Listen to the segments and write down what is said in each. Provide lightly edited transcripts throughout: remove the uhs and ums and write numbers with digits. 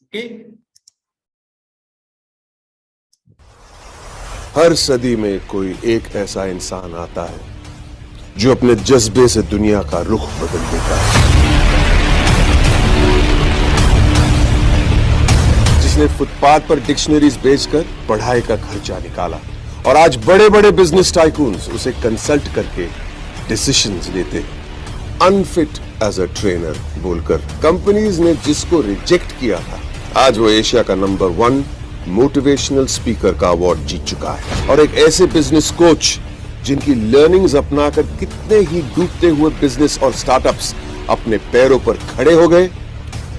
Okay. हर सदी में कोई एक ऐसा इंसान आता है जो अपने जज्बे से दुनिया का रुख बदल देता है, जिसने फुटपाथ पर डिक्शनरीज बेचकर पढ़ाई का खर्चा निकाला और आज बड़े बड़े बिजनेस टाइकून्स उसे कंसल्ट करके डिसीजंस लेते हैं। अनफिट एज अ ट्रेनर बोलकर कंपनीज ने जिसको रिजेक्ट किया था, आज वो एशिया का नंबर 1 मोटिवेशनल स्पीकर का अवार्ड जीत चुका है। और एक ऐसे बिजनेस कोच जिनकी लर्निंग्स अपनाकर कितने ही डूबते हुए बिजनेस और स्टार्टअप्स अपने पैरों पर खड़े हो गए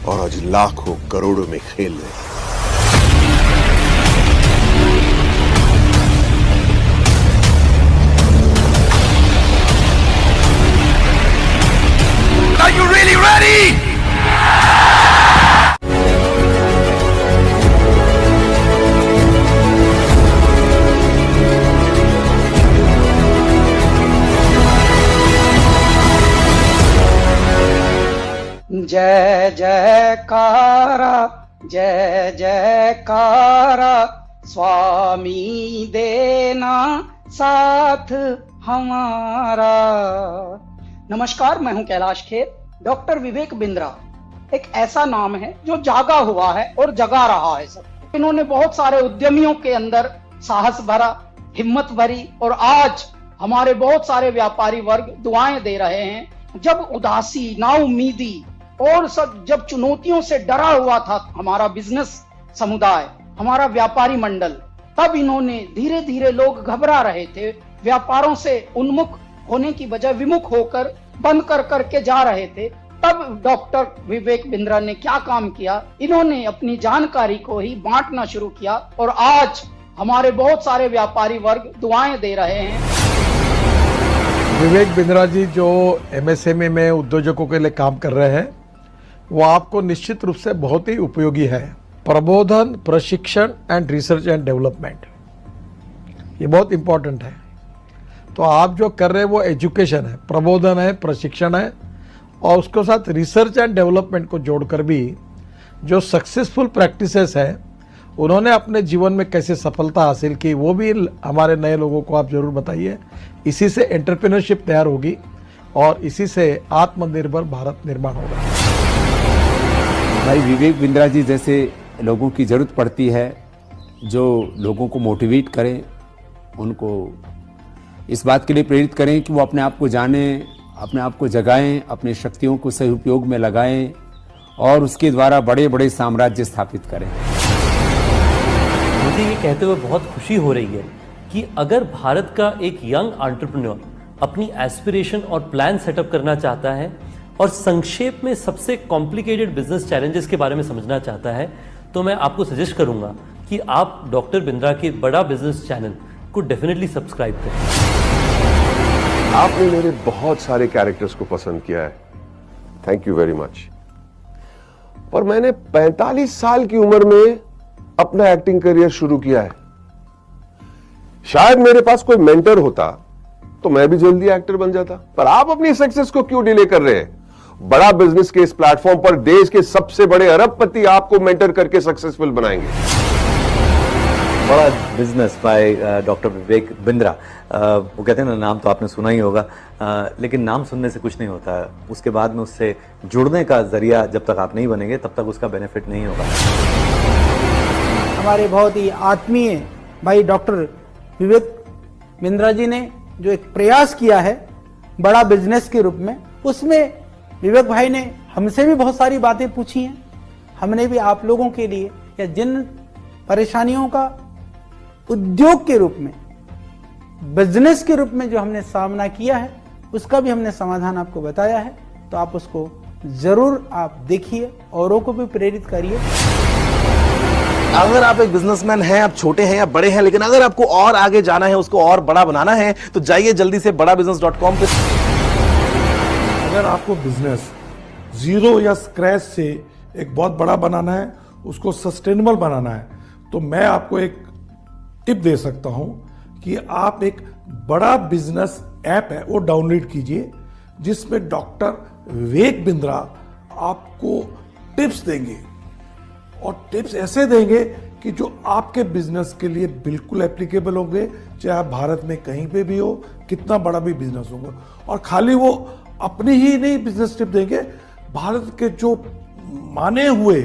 और आज लाखों करोड़ों में खेल रहे हैं। Are you really ready? जय जयकारा जय जयकारा, स्वामी देना साथ हमारा। नमस्कार, मैं हूं कैलाश खेर। डॉक्टर विवेक बिंद्रा एक ऐसा नाम है जो जागा हुआ है और जगा रहा है सब। इन्होंने बहुत सारे उद्यमियों के अंदर साहस भरा, हिम्मत भरी और आज हमारे बहुत सारे व्यापारी वर्ग दुआएं दे रहे हैं। जब उदासी, नाउमीदी और सब जब चुनौतियों से डरा हुआ था हमारा बिजनेस समुदाय, हमारा व्यापारी मंडल, तब इन्होंने धीरे धीरे, लोग घबरा रहे थे, व्यापारों से उन्मुख होने की बजाय विमुख होकर बंद कर करके जा रहे थे, तब डॉक्टर विवेक बिंद्रा ने क्या काम किया, इन्होंने अपनी जानकारी को ही बांटना शुरू किया और आज हमारे बहुत सारे व्यापारी वर्ग दुआएं दे रहे हैं। विवेक बिंद्रा जी जो एमएसएमई में उद्योजकों के लिए काम कर रहे हैं, वो आपको निश्चित रूप से बहुत ही उपयोगी है। प्रबोधन, प्रशिक्षण एंड रिसर्च एंड डेवलपमेंट, ये बहुत इंपॉर्टेंट है। तो आप जो कर रहे हैं वो एजुकेशन है, प्रबोधन है, प्रशिक्षण है और उसके साथ रिसर्च एंड डेवलपमेंट को जोड़कर भी जो सक्सेसफुल प्रैक्टिसेस है उन्होंने अपने जीवन में कैसे सफलता हासिल की, वो भी हमारे नए लोगों को आप जरूर बताइए। इसी से एंटरप्रेन्योरशिप तैयार होगी और इसी से आत्मनिर्भर भारत निर्माण होगा। भाई विवेक बिंद्रा जी जैसे लोगों की ज़रूरत पड़ती है, जो लोगों को मोटिवेट करें, उनको इस बात के लिए प्रेरित करें कि वो अपने आप को जानें, अपने आप को जगाएं, अपने शक्तियों को सही उपयोग में लगाएं और उसके द्वारा बड़े बड़े साम्राज्य स्थापित करें। मुझे ये कहते हुए बहुत खुशी हो रही है कि अगर भारत का एक यंग एंटरप्रेन्योर अपनी एस्पिरेशन और प्लान सेटअप करना चाहता है और संक्षेप में सबसे कॉम्प्लिकेटेड बिजनेस चैलेंजेस के बारे में समझना चाहता है, तो मैं आपको सजेस्ट करूंगा कि आप डॉक्टर बिंद्रा के बड़ा बिजनेस चैनल को डेफिनेटली सब्सक्राइब करें। आपने मेरे बहुत सारे कैरेक्टर्स को पसंद किया है, थैंक यू वेरी मच। और मैंने 45 साल की उम्र में अपना एक्टिंग करियर शुरू किया है। शायद मेरे पास कोई मेंटर होता तो मैं भी जल्दी एक्टर बन जाता, पर आप अपनी सक्सेस को क्यों डिले कर रहे हैं? बड़ा बिजनेस के इस प्लेटफॉर्म पर देश के सबसे बड़े अरबपति आपको मेंटर करके सक्सेसफुल बनाएंगे। बड़ा business by doctor Vivek Bindra. वो कहते हैं ना, नाम तो आपने सुना ही होगा, लेकिन नाम सुनने से कुछ नहीं होता। उसके बाद में उससे जुड़ने का जरिया जब तक आप नहीं बनेंगे तब तक उसका बेनिफिट नहीं होगा। हमारे बहुत ही आत्मीय भाई डॉक्टर विवेक बिंद्रा जी ने जो एक प्रयास किया है बड़ा बिजनेस के रूप में, उसमें विवेक भाई ने हमसे भी बहुत सारी बातें पूछी हैं। हमने भी आप लोगों के लिए या जिन परेशानियों का उद्योग के रूप में, बिजनेस के रूप में जो हमने सामना किया है, उसका भी हमने समाधान आपको बताया है। तो आप उसको जरूर आप देखिए, औरों को भी प्रेरित करिए। अगर आप एक बिजनेसमैन हैं, आप छोटे हैं या बड़े हैं, लेकिन अगर आपको और आगे जाना है, उसको और बड़ा बनाना है, तो जाइए जल्दी से badabusiness.com पे। अगर आपको बिजनेस जीरो या स्क्रैच से एक बहुत बड़ा बनाना है, उसको सस्टेनेबल बनाना है, तो मैं आपको एक टिप दे सकता हूं कि आप एक बड़ा बिजनेस ऐप है वो डाउनलोड कीजिए, जिसमें डॉक्टर विवेक बिंद्रा आपको टिप्स देंगे और टिप्स ऐसे देंगे कि जो आपके बिजनेस के लिए बिल्कुल एप्लीकेबल होंगे, चाहे आप भारत में कहीं पे भी हो, कितना बड़ा भी बिजनेस होगा। और खाली वो अपनी ही नहीं बिजनेस टिप देंगे, भारत के जो माने हुए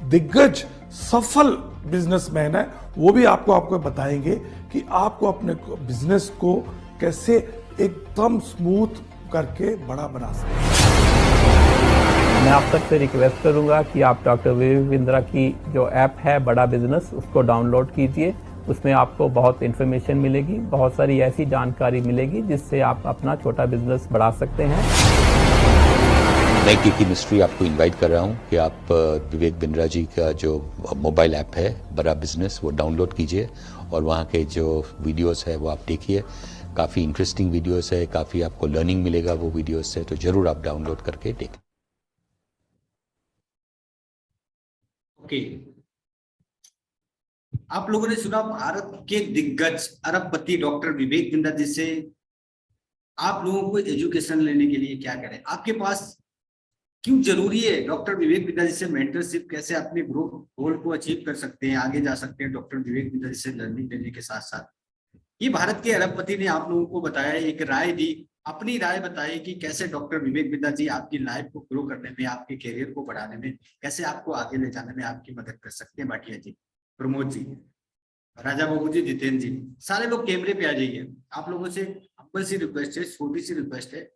दिग्गज सफल बिजनेसमैन है वो भी आपको बताएंगे कि आपको अपने बिजनेस को कैसे एकदम स्मूथ करके बड़ा बना सकते हैं। मैं आप सबसे रिक्वेस्ट करूंगा कि आप डॉक्टर विवेक बिंद्रा की जो ऐप है बड़ा बिजनेस, उसको डाउनलोड कीजिए। उसमें आपको बहुत इन्फॉर्मेशन मिलेगी, बहुत सारी ऐसी जानकारी मिलेगी जिससे आप अपना छोटा बिजनेस बढ़ा सकते हैं। मैं की मिस्ट्री आपको इनवाइट कर रहा हूं कि आप विवेक बिंद्रा जी का जो मोबाइल ऐप है बड़ा बिजनेस वो डाउनलोड कीजिए और वहाँ के जो वीडियोस है वो आप देखिए। काफ़ी इंटरेस्टिंग वीडियोस है, काफ़ी आपको लर्निंग मिलेगा वो वीडियोस से, तो ज़रूर आप डाउनलोड करके देखें। ओके, आप लोगों ने सुना भारत के दिग्गज अरबपति डॉक्टर विवेक बिंद्रा जी से आप लोगों को एजुकेशन लेने के लिए क्या करें, आपके पास क्यों जरूरी है डॉक्टर विवेक बिंद्रा जी से मेंटरशिप, कैसे अपने गोल को अचीव कर सकते हैं, आगे जा सकते हैं डॉक्टर विवेक बिंद्रा जी से लर्निंग लेने के साथ साथ। ये भारत के अरबपति ने आप लोगों को बताया, एक राय दी, अपनी राय बताई कि कैसे डॉक्टर विवेक बिंद्रा जी आपकी लाइफ को ग्रो करने में, आपके करियर को बढ़ाने में, कैसे आपको आगे ले जाने में आपकी मदद कर सकते हैं। भाटिया जी, प्रमोद जी, राजा बाबू जी, जितेंद्र जी, सारे लोग कैमरे पे आ जाइए। आप लोगों से हम्बल सी रिक्वेस्ट है, छोटी सी रिक्वेस्ट है,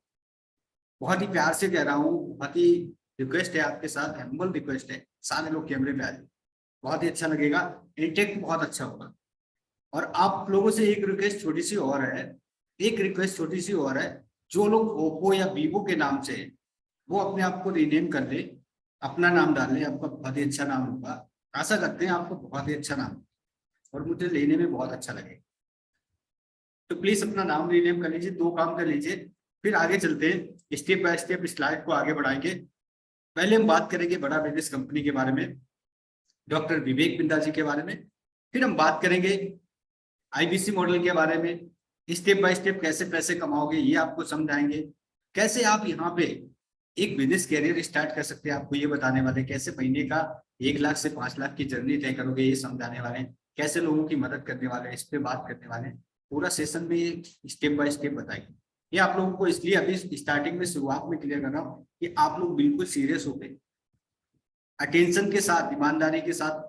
बहुत ही प्यार से कह रहा हूँ, बहुत ही रिक्वेस्ट है आपके साथ, हम्बल रिक्वेस्ट है, सारे लोग कैमरे पे आ जाइए, बहुत ही अच्छा लगेगा, इंटेक्ट बहुत अच्छा होगा। और आप लोगों से एक रिक्वेस्ट छोटी सी और है, जो लोग ओप्पो या वीवो के नाम से वो अपने आप को रीनेम कर ले, अपना नाम डाल ले, आपका बहुत ही अच्छा नाम होगा। आशा करते हैं आपको बहुत ही अच्छा नाम और मुझे लेने में बहुत अच्छा लगेगा। तो प्लीज अपना नाम रीनेम कर लीजिए, 2 काम कर लीजिए, फिर आगे चलते हैं, स्टेप बाय स्टेप स्लाइड को आगे बढ़ाएंगे। पहले हम बात करेंगे बड़ा बिजनेस कंपनी के बारे में, डॉक्टर विवेक बिंद्रा जी के बारे में, फिर हम बात करेंगे आईबीसी मॉडल के बारे में, स्टेप बाय स्टेप कैसे पैसे कमाओगे ये आपको समझाएंगे, कैसे आप यहाँ पे एक बिजनेस कैरियर स्टार्ट कर सकते हैं आपको ये बताने वाले, कैसे महीने का 1 लाख से 5 लाख की जर्नी तय करोगे ये समझाने वाले, कैसे लोगों की मदद करने वाले, इस पे बात करने वाले, पूरा सेशन में स्टेप बाय स्टेप बताएंगे। ये आप लोगों को इसलिए अभी स्टार्टिंग में शुरुआत में क्लियर कर रहा हूँ कि आप लोग बिल्कुल सीरियस हो गए, अटेंशन के साथ, ईमानदारी के साथ,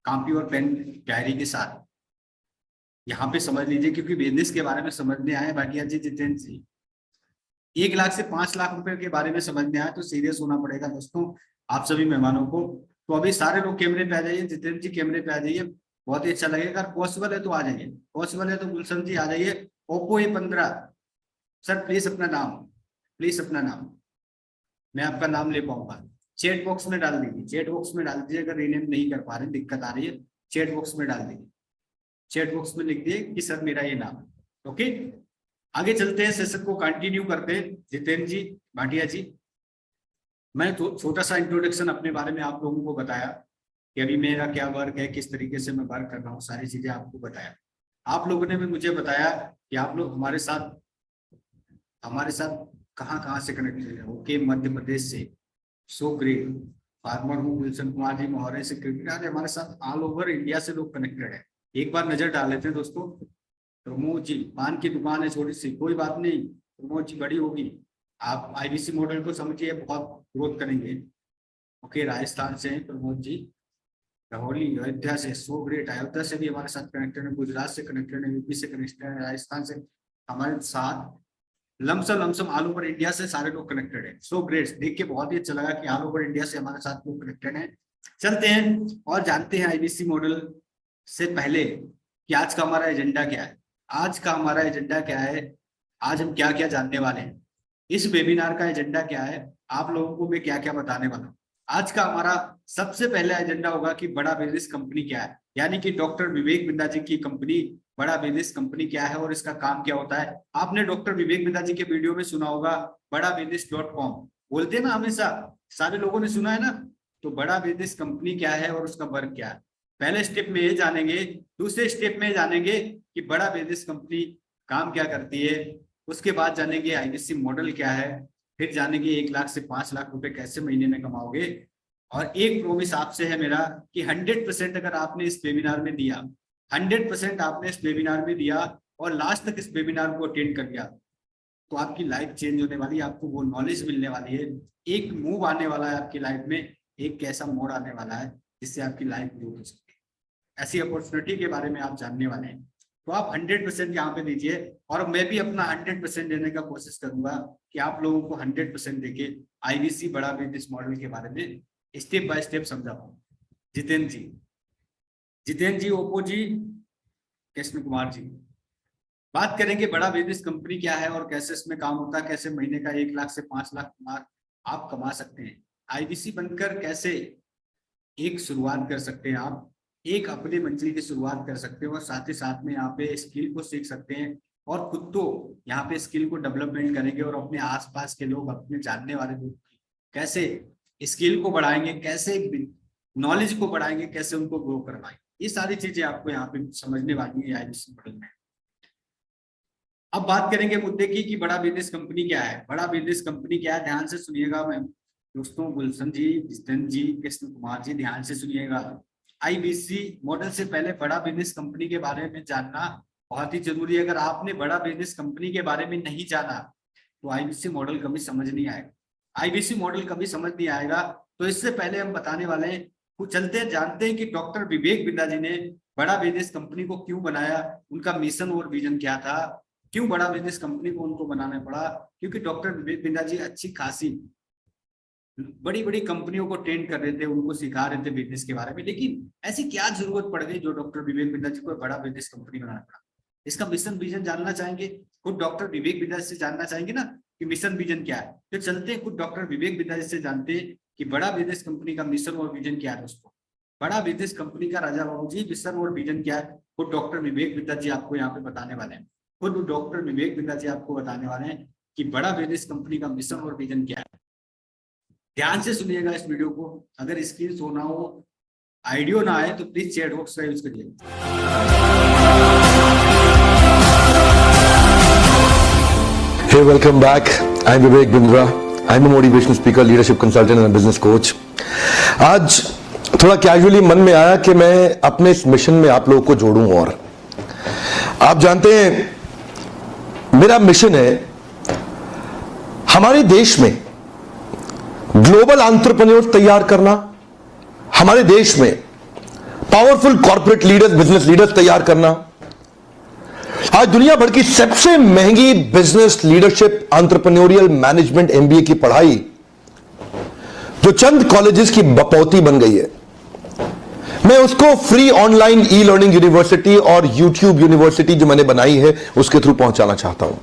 कॉपी और पेन डायरी के साथ यहाँ पे समझ लीजिए, क्योंकि बिजनेस के बारे में समझने आए भाटिया जी, जितेंद्र जी, 1 लाख से 5 लाख रुपए के बारे में समझने आए तो सीरियस होना पड़ेगा दोस्तों आप सभी मेहमानों को। तो अभी सारे लोग कैमरे पे आ जाइए, जितेंद्र जी कैमरे पे आ जाइए, बहुत ही अच्छा लगेगा। अगर पॉसिबल है तो आ जाइए, पॉसिबल है तो गुलशन जी आ जाइए। ओप्पो A15 सर, प्लीज अपना नाम, मैं आपका नाम ले पाऊंगा, चैट बॉक्स में डाल दीजिए, चैट बॉक्स में डाल दीजिए। अगर रीनेम नहीं कर पा रहे, दिक्कत आ रही है, चैट बॉक्स में डाल दीजिए, चैट बॉक्स में लिख दिए कि सर मेरा ये नाम। ओके, आगे चलते हैं, सेशन को कंटिन्यू करते हैं। जितेंद्र जी, भाटिया जी, मैं तो छोटा सा इंट्रोडक्शन अपने बारे में आप लोगों को बताया कि अभी मेरा क्या वर्क है, किस तरीके से मैं वर्क कर रहा हूँ, सारी चीजें आपको बताया। आप लोगों ने भी मुझे बताया कि आप लोग हमारे साथ कहाँ से कनेक्टेड है। ओके, मध्य प्रदेश से, सो ग्रेट, फार्मर हूँ, गुलशन कुमार जी मोहरे से क्रिकेट, हमारे साथ ऑल ओवर इंडिया से लोग कनेक्टेड है। एक बार नजर डाल लेते हैं दोस्तों। प्रमोद जी, पान की दुकान है छोटी सी, कोई बात नहीं, प्रमोद जी बड़ी होगी, आप आईबीसी मॉडल को समझिए, बहुत ग्रोथ करेंगे। ओके, राजस्थान से हैं प्रमोद जी, लाहौली, अयोध्या से, सो ग्रेट, अयोध्या से भी हमारे साथ कनेक्टेड है, गुजरात से कनेक्टेड है, यूपी से कनेक्टेड है, राजस्थान से हमारे साथ, लमसम ऑल ओवर इंडिया से सारे लोग कनेक्टेड है। सो ग्रेट, देख के बहुत ही अच्छा लगा कि ऑल ओवर इंडिया से हमारे साथ लोग कनेक्टेड हैं। चलते हैं और जानते हैं आईबीसी मॉडल से पहले कि आज का हमारा एजेंडा क्या है। आज हम क्या क्या जानने वाले हैं, इस वेबिनार का एजेंडा क्या है, आप लोगों को मैं क्या क्या बताने वाला हूँ। आज का हमारा सबसे पहला एजेंडा होगा कि बड़ा बिजनेस कंपनी क्या है, यानी कि डॉक्टर विवेक बिंद्रा जी की कंपनी बड़ा बिजनेस कंपनी क्या है और इसका काम क्या होता है। आपने डॉक्टर विवेक बिंद्रा जी के वीडियो में सुना होगा badabusiness.com, बोलते हैं ना हमेशा, सारे लोगों ने सुना है ना। तो बड़ा बिजनेस कंपनी क्या है और उसका वर्क क्या है, पहले स्टेप में ये जानेंगे। दूसरे स्टेप में जानेंगे कि बड़ा बिजनेस कंपनी काम क्या करती है, उसके बाद जानेंगे आईबीसी मॉडल क्या है, फिर जानेंगे 1 लाख से 5 लाख रुपए कैसे महीने में कमाओगे, और एक प्रॉमिस आपसे है मेरा कि 100% अगर आपने इस वेबिनार में दिया, 100% आपने इस वेबिनार में दिया और लास्ट तक इस वेबिनार को अटेंड कर लिया, तो आपकी लाइफ चेंज होने वाली है, आपको वो नॉलेज मिलने वाली है, एक मूव आने वाला है आपकी लाइफ में, एक कैसा मोड़ आने वाला है जिससे आपकी लाइफ ग्रो हो सकती है। ऐसी अपॉर्चुनिटी के बारे में आप जानने वाले हैं, तो आप 100% यहाँ पे दीजिए और मैं भी अपना 100% देने का कोशिश करूंगा कि आप लोगों को 100% देके IBC बड़ा बिजनेस मॉडल के बारे में स्टेप बाय स्टेप समझा पाऊँ। जितेंद्र जी, ओप्पो जी, कृष्ण कुमार जी, बात करेंगे बड़ा बिजनेस कंपनी क्या है और कैसे इसमें काम होता है, कैसे महीने का 1 लाख से 5 लाख आप कमा सकते हैं, IBC बनकर कैसे एक शुरुआत कर सकते हैं, आप एक अपनी मंजिल की शुरुआत कर सकते हो और साथ ही साथ में यहाँ पे स्किल को सीख सकते हैं और खुद तो यहाँ पे स्किल को डेवलपमेंट करेंगे और अपने आसपास के लोग, अपने जानने वाले लोग कैसे स्किल को बढ़ाएंगे, कैसे नॉलेज को बढ़ाएंगे, कैसे उनको ग्रो करवाएंगे, ये सारी चीजें आपको यहाँ पे समझने वाली है IBC मॉडल में। अब बात करेंगे मुद्दे की कि बड़ा बिजनेस कंपनी क्या है। बड़ा बिजनेस कंपनी क्या है, ध्यान से सुनिएगा मैं दोस्तों, गुलशन जी, जितेंद्र जी, कृष्ण कुमार जी, ध्यान से सुनिएगा। IBC मॉडल से पहले बड़ा बिजनेस कंपनी के बारे में जानना बहुत ही जरूरी है। अगर आपने बड़ा बिजनेस कंपनी के बारे में नहीं जाना तो IBC मॉडल कभी समझ नहीं आएगा। IBC मॉडल कभी समझ नहीं आएगा। तो इससे पहले हम बताने वाले हैं, चलते हैं जानते हैं कि डॉक्टर विवेक बिंद्रा जी ने बड़ा बिजनेस कंपनी को क्यों बनाया, उनका मिशन और विजन क्या था, क्यों बड़ा बिजनेस कंपनी को उनको बनाना पड़ा। क्योंकि डॉक्टर विवेक बिंद्रा जी अच्छी खासी बड़ी बड़ी कंपनियों को ट्रेन कर रहे थे, उनको सिखा रहे थे बिजनेस के बारे में, लेकिन ऐसी क्या जरूरत पड़ गई जो डॉक्टर विवेक बिंद्रा जी को बड़ा बिजनेस कंपनी बनाना पड़ा। इसका मिशन विजन जानना चाहेंगे, खुद डॉक्टर विवेक बिंद्रा जी से जानना चाहेंगे ना कि मिशन विजन क्या है। तो चलते हैं खुद डॉक्टर विवेक बिंद्रा जी से जानते हैं कि बड़ा बिजनेस कंपनी का मिशन और विजन क्या है। दोस्तों, बड़ा बिजनेस कंपनी का राजा बाबू जी मिशन और विजन क्या है, खुद डॉक्टर विवेक बिंद्रा जी आपको यहाँ पे बताने वाले हैं। खुद डॉक्टर विवेक बिंद्रा जी आपको बताने वाले हैं कि बड़ा बिजनेस कंपनी का मिशन और विजन क्या है। ध्यान से सुनिएगा इस वीडियो को। अगर स्क्रीन शो ना हो, आइडियो ना आए तो प्लीज चैट बॉक्स का यूज करिए। Hey, welcome back. I'm Vivek Bindra. I'm a motivational speaker, leadership consultant and a business coach. आज थोड़ा कैजुअली मन में आया कि मैं अपने इस मिशन में आप लोगों को जोड़ूं। और आप जानते हैं मेरा मिशन है हमारे देश में ग्लोबल एंटरप्रेन्योर्स तैयार करना, हमारे देश में powerful corporate leaders, business leaders तैयार करना। आज दुनिया भर की सबसे महंगी business leadership entrepreneurial management MBA की पढ़ाई जो चंद कॉलेजेस की बपौती बन गई है, मैं उसको फ्री ऑनलाइन ई-लर्निंग यूनिवर्सिटी और YouTube यूनिवर्सिटी जो मैंने बनाई है उसके थ्रू पहुंचाना चाहता हूं।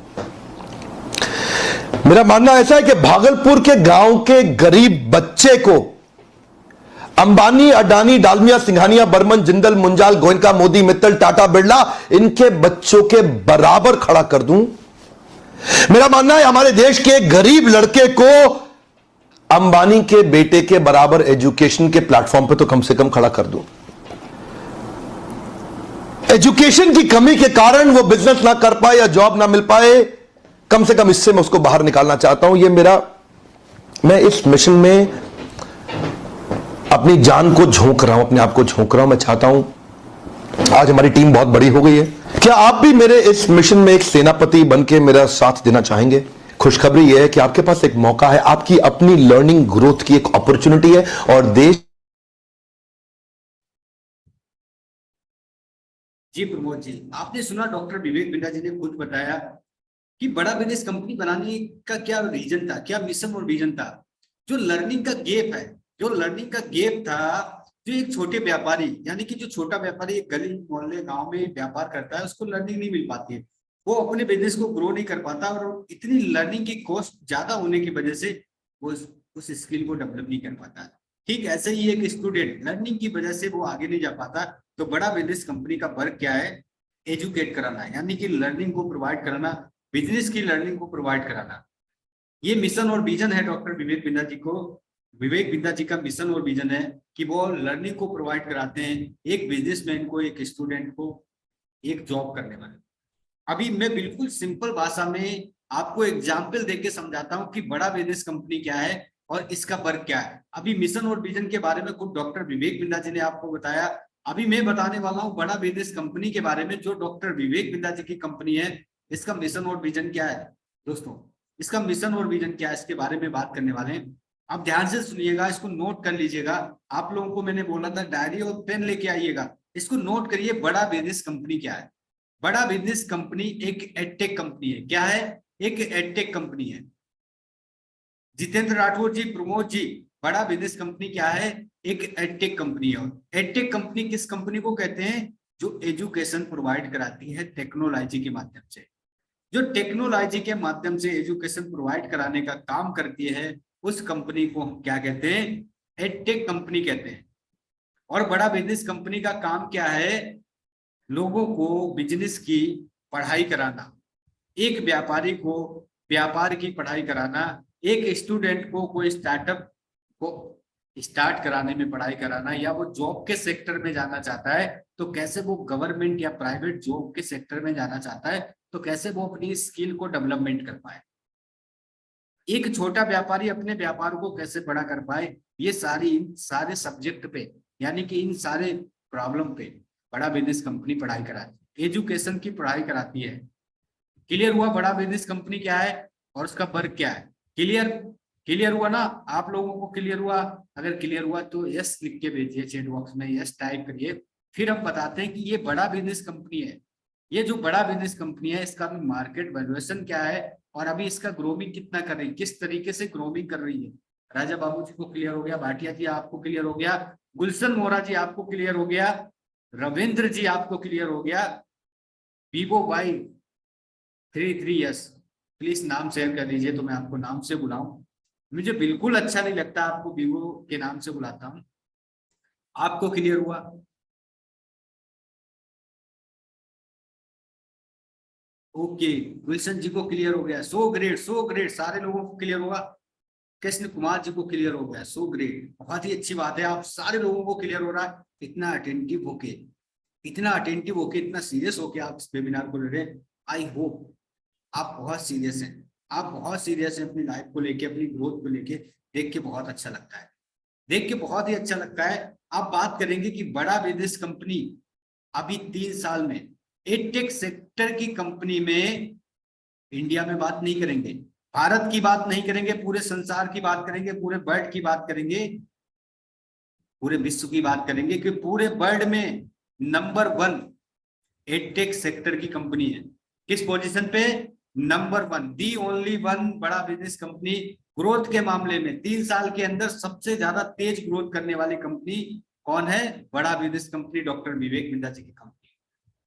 मेरा मानना ऐसा है कि भागलपुर के गांव के गरीब बच्चे को अंबानी, अडानी, डालमिया, सिंघानिया, बर्मन, जिंदल, मुंजाल, गोयनका, मोदी, मित्तल, टाटा, बिरला, इनके बच्चों के बराबर खड़ा कर दूं। मेरा मानना है हमारे देश के गरीब लड़के को अंबानी के बेटे के बराबर एजुकेशन के प्लेटफॉर्म पे तो कम से कम खड़ा कर दूं। एजुकेशन की कमी के कारण वो बिजनेस ना कर पाए या जॉब ना मिल पाए, कम से कम इससे मैं उसको बाहर निकालना चाहता हूं। मैं इस मिशन में अपनी जान को झोंक रहा हूं, अपने आप को झोंक रहा हूं। मैं चाहता हूं, आज हमारी टीम बहुत बड़ी हो गई है, क्या आप भी मेरे इस मिशन में एक सेनापति बनके मेरा साथ देना चाहेंगे? खुशखबरी यह है कि आपके पास एक मौका है, आपकी अपनी लर्निंग ग्रोथ की एक अपॉर्चुनिटी है और देश। जी प्रमोद जी, आपने सुना डॉक्टर विवेक बिंद्रा जी ने खुद बताया कि बड़ा बिजनेस कंपनी बनाने का क्या रीजन था, क्या मिशन और विजन था। जो लर्निंग का गैप है, जो लर्निंग का गैप था, जो एक छोटे व्यापारी यानी कि जो छोटा व्यापारी एक गली मोहल्ले गांव में व्यापार करता है, उसको लर्निंग नहीं मिल पाती है, वो अपने बिजनेस को ग्रो नहीं कर पाता और इतनी लर्निंग की कॉस्ट ज्यादा होने की वजह से वो उस स्किल को डेवलप नहीं कर पाता है। ठीक ऐसे ही एक स्टूडेंट लर्निंग की वजह से वो आगे नहीं जा पाता। तो बड़ा बिजनेस कंपनी का वर्क क्या है? एजुकेट कराना, यानी कि लर्निंग को प्रोवाइड कराना, बिजनेस की लर्निंग को प्रोवाइड कराना। ये मिशन और विजन है डॉक्टर विवेक बिंद्रा जी को। विवेक बिंद्रा जी का मिशन और विजन है कि वो लर्निंग को प्रोवाइड कराते हैं एक बिजनेसमैन को, एक स्टूडेंट को, एक जॉब करने वाले। अभी मैं बिल्कुल सिंपल भाषा में आपको एग्जाम्पल देके समझाता हूं कि बड़ा बिजनेस कंपनी क्या है और इसका वर्क क्या है। अभी मिशन और विजन के बारे में खुद डॉक्टर विवेक बिंद्रा जी ने आपको बताया। अभी मैं बताने वाला हूं बड़ा बिजनेस कंपनी के बारे में, जो डॉक्टर विवेक बिंद्रा जी की कंपनी है। इसका मिशन और विजन क्या है दोस्तों, इसका मिशन और विजन क्या है, इसके बारे में बात करने वाले हैं। आप ध्यान से सुनिएगा, इसको नोट कर लीजिएगा। आप लोगों को मैंने बोला था डायरी और पेन लेके आइएगा, इसको नोट करिए। बड़ा बिजनेस कंपनी क्या है। बड़ा बिजनेस कंपनी एक एडटेक कंपनी है। क्या है? एक एडटेक कंपनी है। जितेंद्र राठौर जी, प्रमोद जी, बड़ा बिजनेस कंपनी क्या है? एक एडटेक कंपनी है। एडटेक कंपनी किस कंपनी को कहते हैं? जो एजुकेशन प्रोवाइड कराती है टेक्नोलॉजी के माध्यम से। जो टेक्नोलॉजी के माध्यम से एजुकेशन प्रोवाइड कराने का काम करती है, उस कंपनी को हम क्या कहते हैं? एडटेक कंपनी कहते हैं। और बड़ा बिजनेस कंपनी का काम क्या है? लोगों को बिजनेस की पढ़ाई कराना, एक व्यापारी को व्यापार की पढ़ाई कराना, एक स्टूडेंट को कोई स्टार्टअप को स्टार्ट कराने में पढ़ाई कराना, या वो जॉब के सेक्टर में जाना चाहता है तो कैसे वो गवर्नमेंट या प्राइवेट जॉब के सेक्टर में जाना चाहता है तो कैसे वो अपनी स्किल को डेवलपमेंट कर पाए, एक छोटा व्यापारी अपने व्यापार को कैसे बड़ा कर पाए। ये सारे सब्जेक्ट पे, यानी कि इन सारे प्रॉब्लम पे बड़ा बिजनेस कंपनी पढ़ाई कराती है, एजुकेशन की पढ़ाई कराती है। क्लियर हुआ बड़ा बिजनेस कंपनी क्या है और उसका वर्क क्या है? क्लियर हुआ ना? आप लोगों को क्लियर हुआ? अगर क्लियर हुआ तो यस लिख के भेजिए चैट बॉक्स में, यस टाइप करिए। फिर हम बताते हैं कि ये बड़ा बिजनेस कंपनी है। ये जो बड़ा बिजनेस कंपनी है, इसका भी मार्केट वैल्यूएशन क्या है और अभी इसका ग्रोमिंग कितना कर रही है, किस तरीके से ग्रोमिंग कर रही है। राजा बाबू जी को क्लियर हो गया, भाटिया जी आपको क्लियर हो गया, गुलशन मोरा जी आपको क्लियर हो गया, रविंद्र जी आपको क्लियर हो गया, वीवो वाई 33S। प्लीज नाम शेयर कर दीजिए तो मैं आपको नाम से बुलाऊं। मुझे बिल्कुल अच्छा नहीं लगता आपको वीवो के नाम से बुलाता हूं। आपको क्लियर हुआ? ओके, गुलशन जी को क्लियर हो गया, सो ग्रेट सो ग्रेट। सारे लोगों को क्लियर होगा। कृष्ण कुमार जी को क्लियर हो गया, सो ग्रेट, बहुत ही अच्छी बात है। आप सारे लोगों को क्लियर हो रहा है। इतना अटेंटिव होके, इतना सीरियस होके आप इस वेबिनार को ले रहे हैं। आई होप आप बहुत सीरियस हैं, आप बहुत सीरियस हैं अपनी लाइफ को लेके, अपनी ग्रोथ को लेके। देख के बहुत अच्छा लगता है, देख के बहुत ही अच्छा लगता है। आप बात करेंगे कि बड़ा बिजनेस कंपनी अभी 3 साल में एडटेक सेक्टर की कंपनी में, इंडिया में बात नहीं करेंगे, भारत की बात नहीं करेंगे, पूरे संसार की बात करेंगे, पूरे वर्ल्ड की बात करेंगे, पूरे विश्व की बात करेंगे कि पूरे वर्ल्ड में नंबर 1 एडटेक सेक्टर की कंपनी है। किस पोजीशन पे? नंबर 1, दी ओनली 1 बड़ा बिजनेस कंपनी। ग्रोथ के मामले में 3 साल के अंदर सबसे ज्यादा तेज ग्रोथ करने वाली कंपनी कौन है? बड़ा business company, doctor Vivek Bindra ji की कंपनी।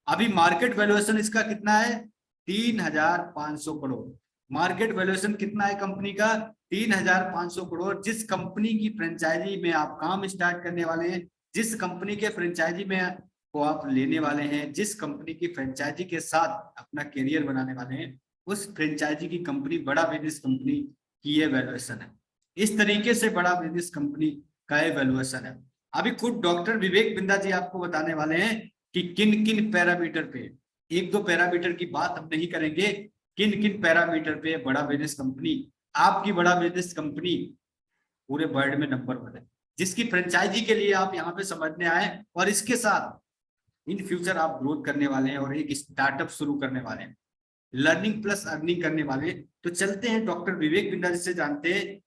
अभी मार्केट वैल्यूएशन इसका कितना है? 3500 करोड़। मार्केट वैल्यूएशन कितना है कंपनी का? 3500 करोड़। जिस कंपनी की फ्रेंचाइजी में आप काम स्टार्ट करने वाले हैं, जिस कंपनी के फ्रेंचाइजी में को आप लेने वाले हैं, जिस कंपनी की फ्रेंचाइजी के साथ अपना करियर बनाने वाले हैं, उस फ्रेंचाइजी की कंपनी बड़ा बिजनेस कंपनी की ये वैल्यूएशन है। इस तरीके से बड़ा बिजनेस कंपनी का ये वैल्यूएशन है। अभी खुद डॉक्टर विवेक बिंद्रा जी आपको बताने वाले हैं कि किन किन पैरामीटर पे, 1-2 पैरामीटर की बात हम नहीं करेंगे, किन किन पैरामीटर पे बड़ा बिजनेस कंपनी, आपकी बड़ा बिजनेस कंपनी पूरे वर्ल्ड में नंबर 1 है, जिसकी फ्रेंचाइजी के लिए आप यहाँ पे समझने आए और इसके साथ इन फ्यूचर आप ग्रोथ करने वाले हैं और एक स्टार्टअप शुरू करने वाले हैं, लर्निंग प्लस अर्निंग करने वाले। तो चलते हैं डॉक्टर विवेक बिंद्रा जी से जानते हैं,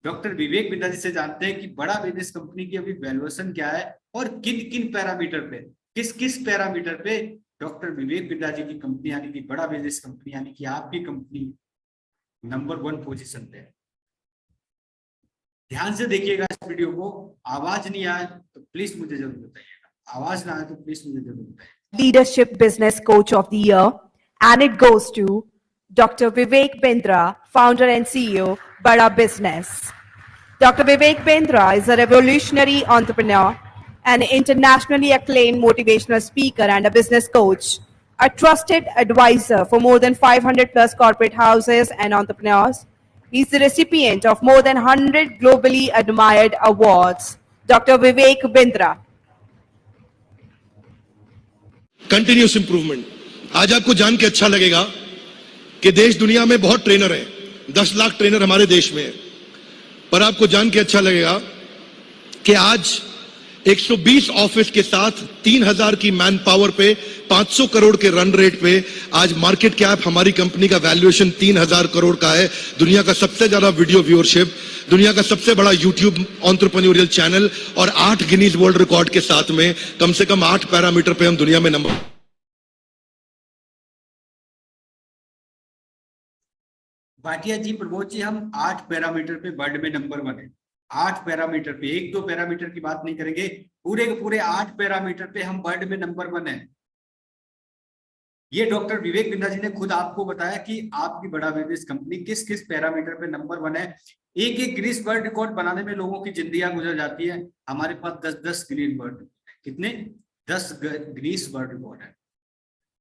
डॉक्टर विवेक बिंद्रा जी से जानते हैं कि बड़ा बिजनेस कंपनी की अभी वैल्यूएशन क्या है और किन किन पैरामीटर पे, किस किस पैरामीटर पे डॉक्टर विवेक बिंद्रा जी की कंपनी यानी कि बड़ा बिजनेस कंपनी यानी कि आपकी कंपनी नंबर 1 पोजीशन पे है। ध्यान से देखिएगा इस वीडियो को। आवाज नहीं आए तो प्लीज मुझे जरूर बताइएगा, आवाज ना आए तो प्लीज मुझे जरूर बताइएगा। Leadership Business Coach of the Year, and it goes to Dr. Vivek Bindra, founder and CEO, Bada Business. Dr. Vivek Bindra is a revolutionary entrepreneur, an internationally acclaimed motivational speaker and a business coach, a trusted advisor for more than 500 plus corporate houses and entrepreneurs. He's the recipient of more than 100 globally admired awards. Dr. Vivek Bindra. Continuous improvement. आज आपको जान के अच्छा लगेगा कि देश दुनिया में बहुत ट्रेनर हैं, 10 लाख ट्रेनर हमारे देश में है, पर आपको जान के अच्छा लगेगा कि आज 120 ऑफिस के साथ 3000 की मैन पावर पे 500 करोड़ के रन रेट पे आज मार्केट कैप हमारी कंपनी का वैल्यूएशन 3000 करोड़ का है। दुनिया का सबसे ज्यादा वीडियो व्यूअरशिप, दुनिया का सबसे बड़ा यूट्यूब एंटरप्रेन्योरियल चैनल और 8 गिनीज वर्ल्ड रिकॉर्ड के साथ में कम से कम 8 पैरामीटर पे हम दुनिया में नंबर। भाटिया जी, प्रमोद जी, हम 8 पैरामीटर पे वर्ल्ड में नंबर 1 है। 8 पैरामीटर पे, 1-2 पैरामीटर की बात नहीं करेंगे, पूरे के पूरे 8 पैरामीटर पे हम वर्ल्ड में नंबर 1 है। ये डॉक्टर विवेक बिंद्रा जी ने खुद आपको बताया कि आपकी बड़ा बिजनेस कंपनी किस किस पैरामीटर पे नंबर 1 है। एक एक गिनीज वर्ल्ड रिकॉर्ड बनाने में लोगों की जिंदगियां गुजर जाती है, हमारे पास 10-10 गिनीज वर्ल्ड, कितने 10 गिनीज वर्ल्ड रिकॉर्ड है।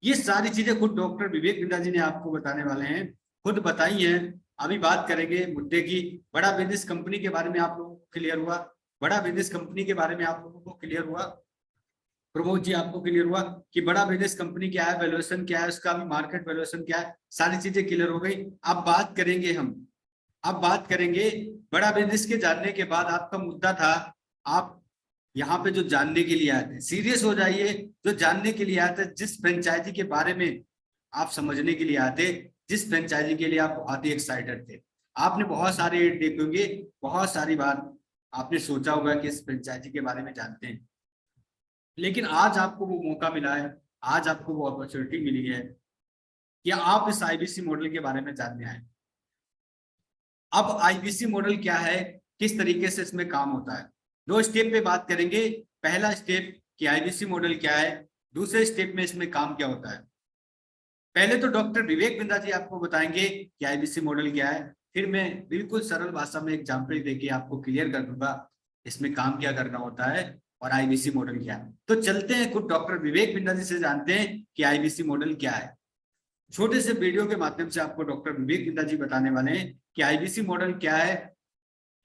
ये सारी चीजें खुद डॉक्टर विवेक बिंद्रा जी ने आपको बताने वाले हैं, खुद बताई हैं। अभी बात करेंगे मुद्दे की। बड़ा बिजनेस कंपनी के बारे में आप लोगों को क्लियर हुआ, बड़ा बिजनेस कंपनी के बारे में आप लोगों को क्लियर हुआ, प्रमोद जी आपको क्लियर हुआ कि बड़ा बिजनेस कंपनी क्या है, वैल्यूएशन क्या है, उसका भी मार्केट वैल्यूएशन क्या है, सारी चीजें क्लियर हो गई। अब बात करेंगे अब बात करेंगे बड़ा बिजनेस के जानने के बाद आपका मुद्दा था, आप यहाँ पे जो जानने के लिए आए थे, सीरियस हो जाइए, जो जानने के लिए आए थे, जिस फ्रेंचाइजी के बारे में आप समझने के लिए आते, जिस फ्रेंचाइजी के लिए आप बहुत ही एक्साइटेड थे। आपने बहुत सारे एड देखे होंगे, बहुत सारी बार आपने सोचा होगा कि इस फ्रेंचाइजी के बारे में जानते हैं, लेकिन आज आपको वो मौका मिला है, आज आपको वो अपॉर्चुनिटी मिली है कि आप इस आईबीसी मॉडल के बारे में जानने आए। अब आईबीसी मॉडल क्या है, किस तरीके से इसमें काम होता है, 2 स्टेप पे बात करेंगे। पहला स्टेप कि आईबीसी मॉडल क्या है, दूसरे स्टेप में इसमें काम क्या होता है। पहले तो डॉक्टर विवेक बिंद्रा जी आपको बताएंगे कि आईबीसी मॉडल क्या है, फिर मैं बिल्कुल सरल भाषा में एग्जाम्पल देके आपको क्लियर कर दूंगा इसमें काम क्या करना होता है और आईबीसी मॉडल क्या है। तो चलते हैं, खुद डॉक्टर विवेक बिंद्रा जी से जानते हैं कि आईबीसी मॉडल क्या है। छोटे से वीडियो के माध्यम से आपको डॉक्टर विवेक बिंद्रा जी बताने वाले हैं कि आईबीसी मॉडल क्या है,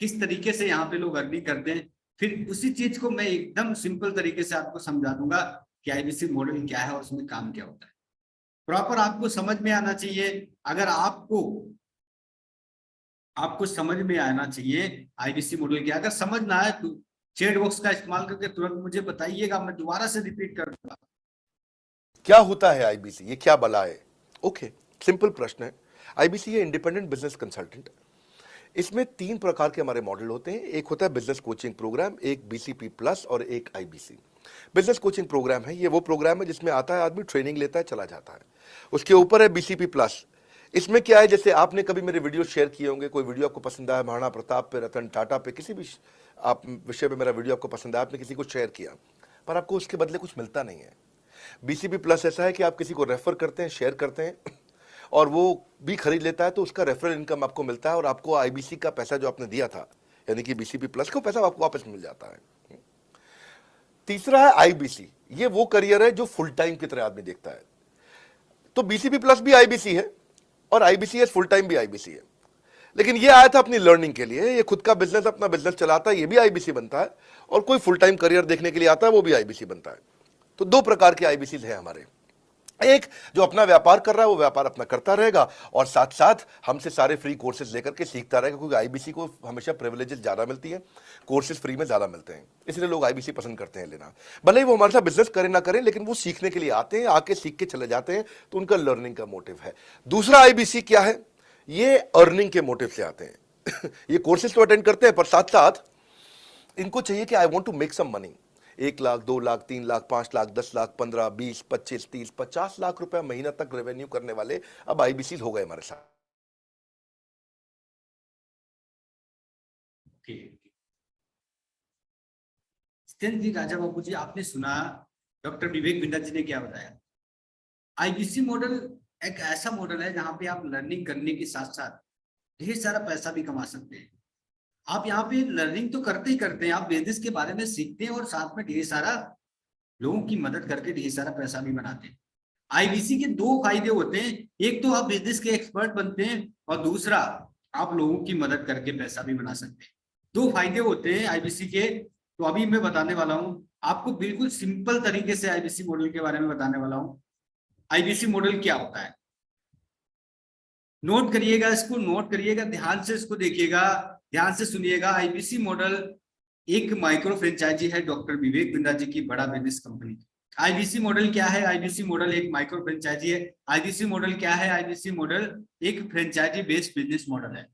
किस तरीके से यहाँ पे लोग अर्निंग करते हैं, फिर उसी चीज को मैं एकदम सिंपल तरीके से आपको समझा दूंगा कि आईबीसी मॉडल क्या है और उसमें काम क्या होता है। प्रॉपर आपको समझ में आना चाहिए। अगर आपको समझ में आना चाहिए आईबीसी मॉडल क्या, अगर समझ ना आए तो चैट बॉक्स का इस्तेमाल करके तुरंत मुझे बताइएगा, मैं दोबारा से रिपीट कर दूंगा। क्या होता है आईबीसी, ये क्या बला है? ओके, सिंपल प्रश्न है। आईबीसी ये इंडिपेंडेंट बिजनेस कंसल्टेंट। इसमें 3 प्रकार के हमारे मॉडल होते हैं। एक होता है बिजनेस कोचिंग प्रोग्राम, एक बीसीपी प्लस और एक आईबीसी। बिजनेस कोचिंग प्रोग्राम है, ये वो प्रोग्राम है जिसमें आता है आदमी, ट्रेनिंग लेता है, चला जाता है। उसके ऊपर है बीसीपी प्लस। इसमें क्या है, जैसे आपने कभी मेरे वीडियो शेयर किए होंगे, कोई वीडियो आपको पसंद आया, महाराणा प्रताप पे, रतन टाटा पे, किसी भी आप विषय पे मेरा वीडियो आपको पसंद आया, आपने किसी को शेयर किया, पर आपको उसके बदले कुछ मिलता नहीं है। बीसीपी प्लस ऐसा है कि आप किसी को रेफर करते हैं, शेयर करते हैं और वो भी खरीद लेता है, तो उसका रेफरल इनकम आपको मिलता है और आपको आईबीसी का पैसा जो आपने दिया था, यानी कि बीसीपी प्लस का पैसा आपको वापस मिल जाता है। तीसरा है आईबीसी। ये वो करियर है जो फुल टाइम की तरह आदमी देखता है। तो बीसीपी प्लस भी आईबीसी है और आईबीसी फुल टाइम भी आईबीसी है। लेकिन ये आया था अपनी लर्निंग के लिए, ये खुद का बिजनेस, अपना बिजनेस चलाता है, ये भी आईबीसी बनता है, और कोई फुल टाइम करियर देखने के लिए आता है, वो भी आईबीसी बनता है। तो 2 प्रकार के आईबीसी है हमारे। एक जो अपना व्यापार कर रहा है वो व्यापार अपना करता रहेगा और साथ साथ हमसे सारे फ्री कोर्सेज लेकर के सीखता रहेगा, क्योंकि आईबीसी को हमेशा प्रिविलेजेस ज्यादा मिलती है, कोर्सेज फ्री में ज्यादा मिलते हैं, इसलिए लोग आईबीसी पसंद करते हैं लेना। भले ही वो हमारे साथ बिजनेस करें ना करें, लेकिन वो सीखने के लिए आते हैं, आके सीख के चले जाते हैं, तो उनका लर्निंग का मोटिव है। दूसरा आईबीसी क्या है, ये अर्निंग के मोटिव से आते हैं। ये कोर्सेज तो अटेंड करते हैं, पर साथ साथ इनको चाहिए कि I want to make some money. 1 lakh, 2 lakh, 3 lakh, 5 lakh, 10 lakh, 15, 20, 25, 30, 50 lakh रुपए महीना तक रेवेन्यू करने वाले अब आईबीसी हो गए हमारे साथ। जी राजा बाबू जी, आपने सुना डॉक्टर विवेक बिंद्रा जी ने क्या बताया। आईबीसी मॉडल एक ऐसा मॉडल है जहां पे आप लर्निंग करने के साथ साथ ढेर सारा पैसा भी कमा सकते हैं। आप यहाँ पे लर्निंग तो करते ही करते हैं, आप बिजनेस के बारे में सीखते हैं और साथ में ढेर सारा लोगों की मदद करके ढेर सारा पैसा भी बनाते हैं। आईबीसी के 2 फायदे होते हैं, एक तो आप बिजनेस के एक्सपर्ट बनते हैं और दूसरा आप लोगों की मदद करके पैसा भी बना सकते हैं। 2 फायदे होते हैं आईबीसी के, तो अभी मैं बताने वाला हूं आपको, बिल्कुल सिंपल तरीके से आईबीसी मॉडल के बारे में बताने वाला हूं। आईबीसी मॉडल क्या होता है, नोट करिएगा, इसको नोट करिएगा, ध्यान से इसको देखिएगा। ध्यान से सुनिएगा, आईबीसी मॉडल एक माइक्रो फ्रेंचाइजी है डॉक्टर विवेक बिंद्रा जी की बड़ा बिजनेस कंपनी। आईबीसी मॉडल क्या है? आईबीसी मॉडल एक माइक्रो फ्रेंचाइजी है। आईबीसी मॉडल क्या है? आईबीसी मॉडल एक फ्रेंचाइजी बेस्ड बिजनेस मॉडल है।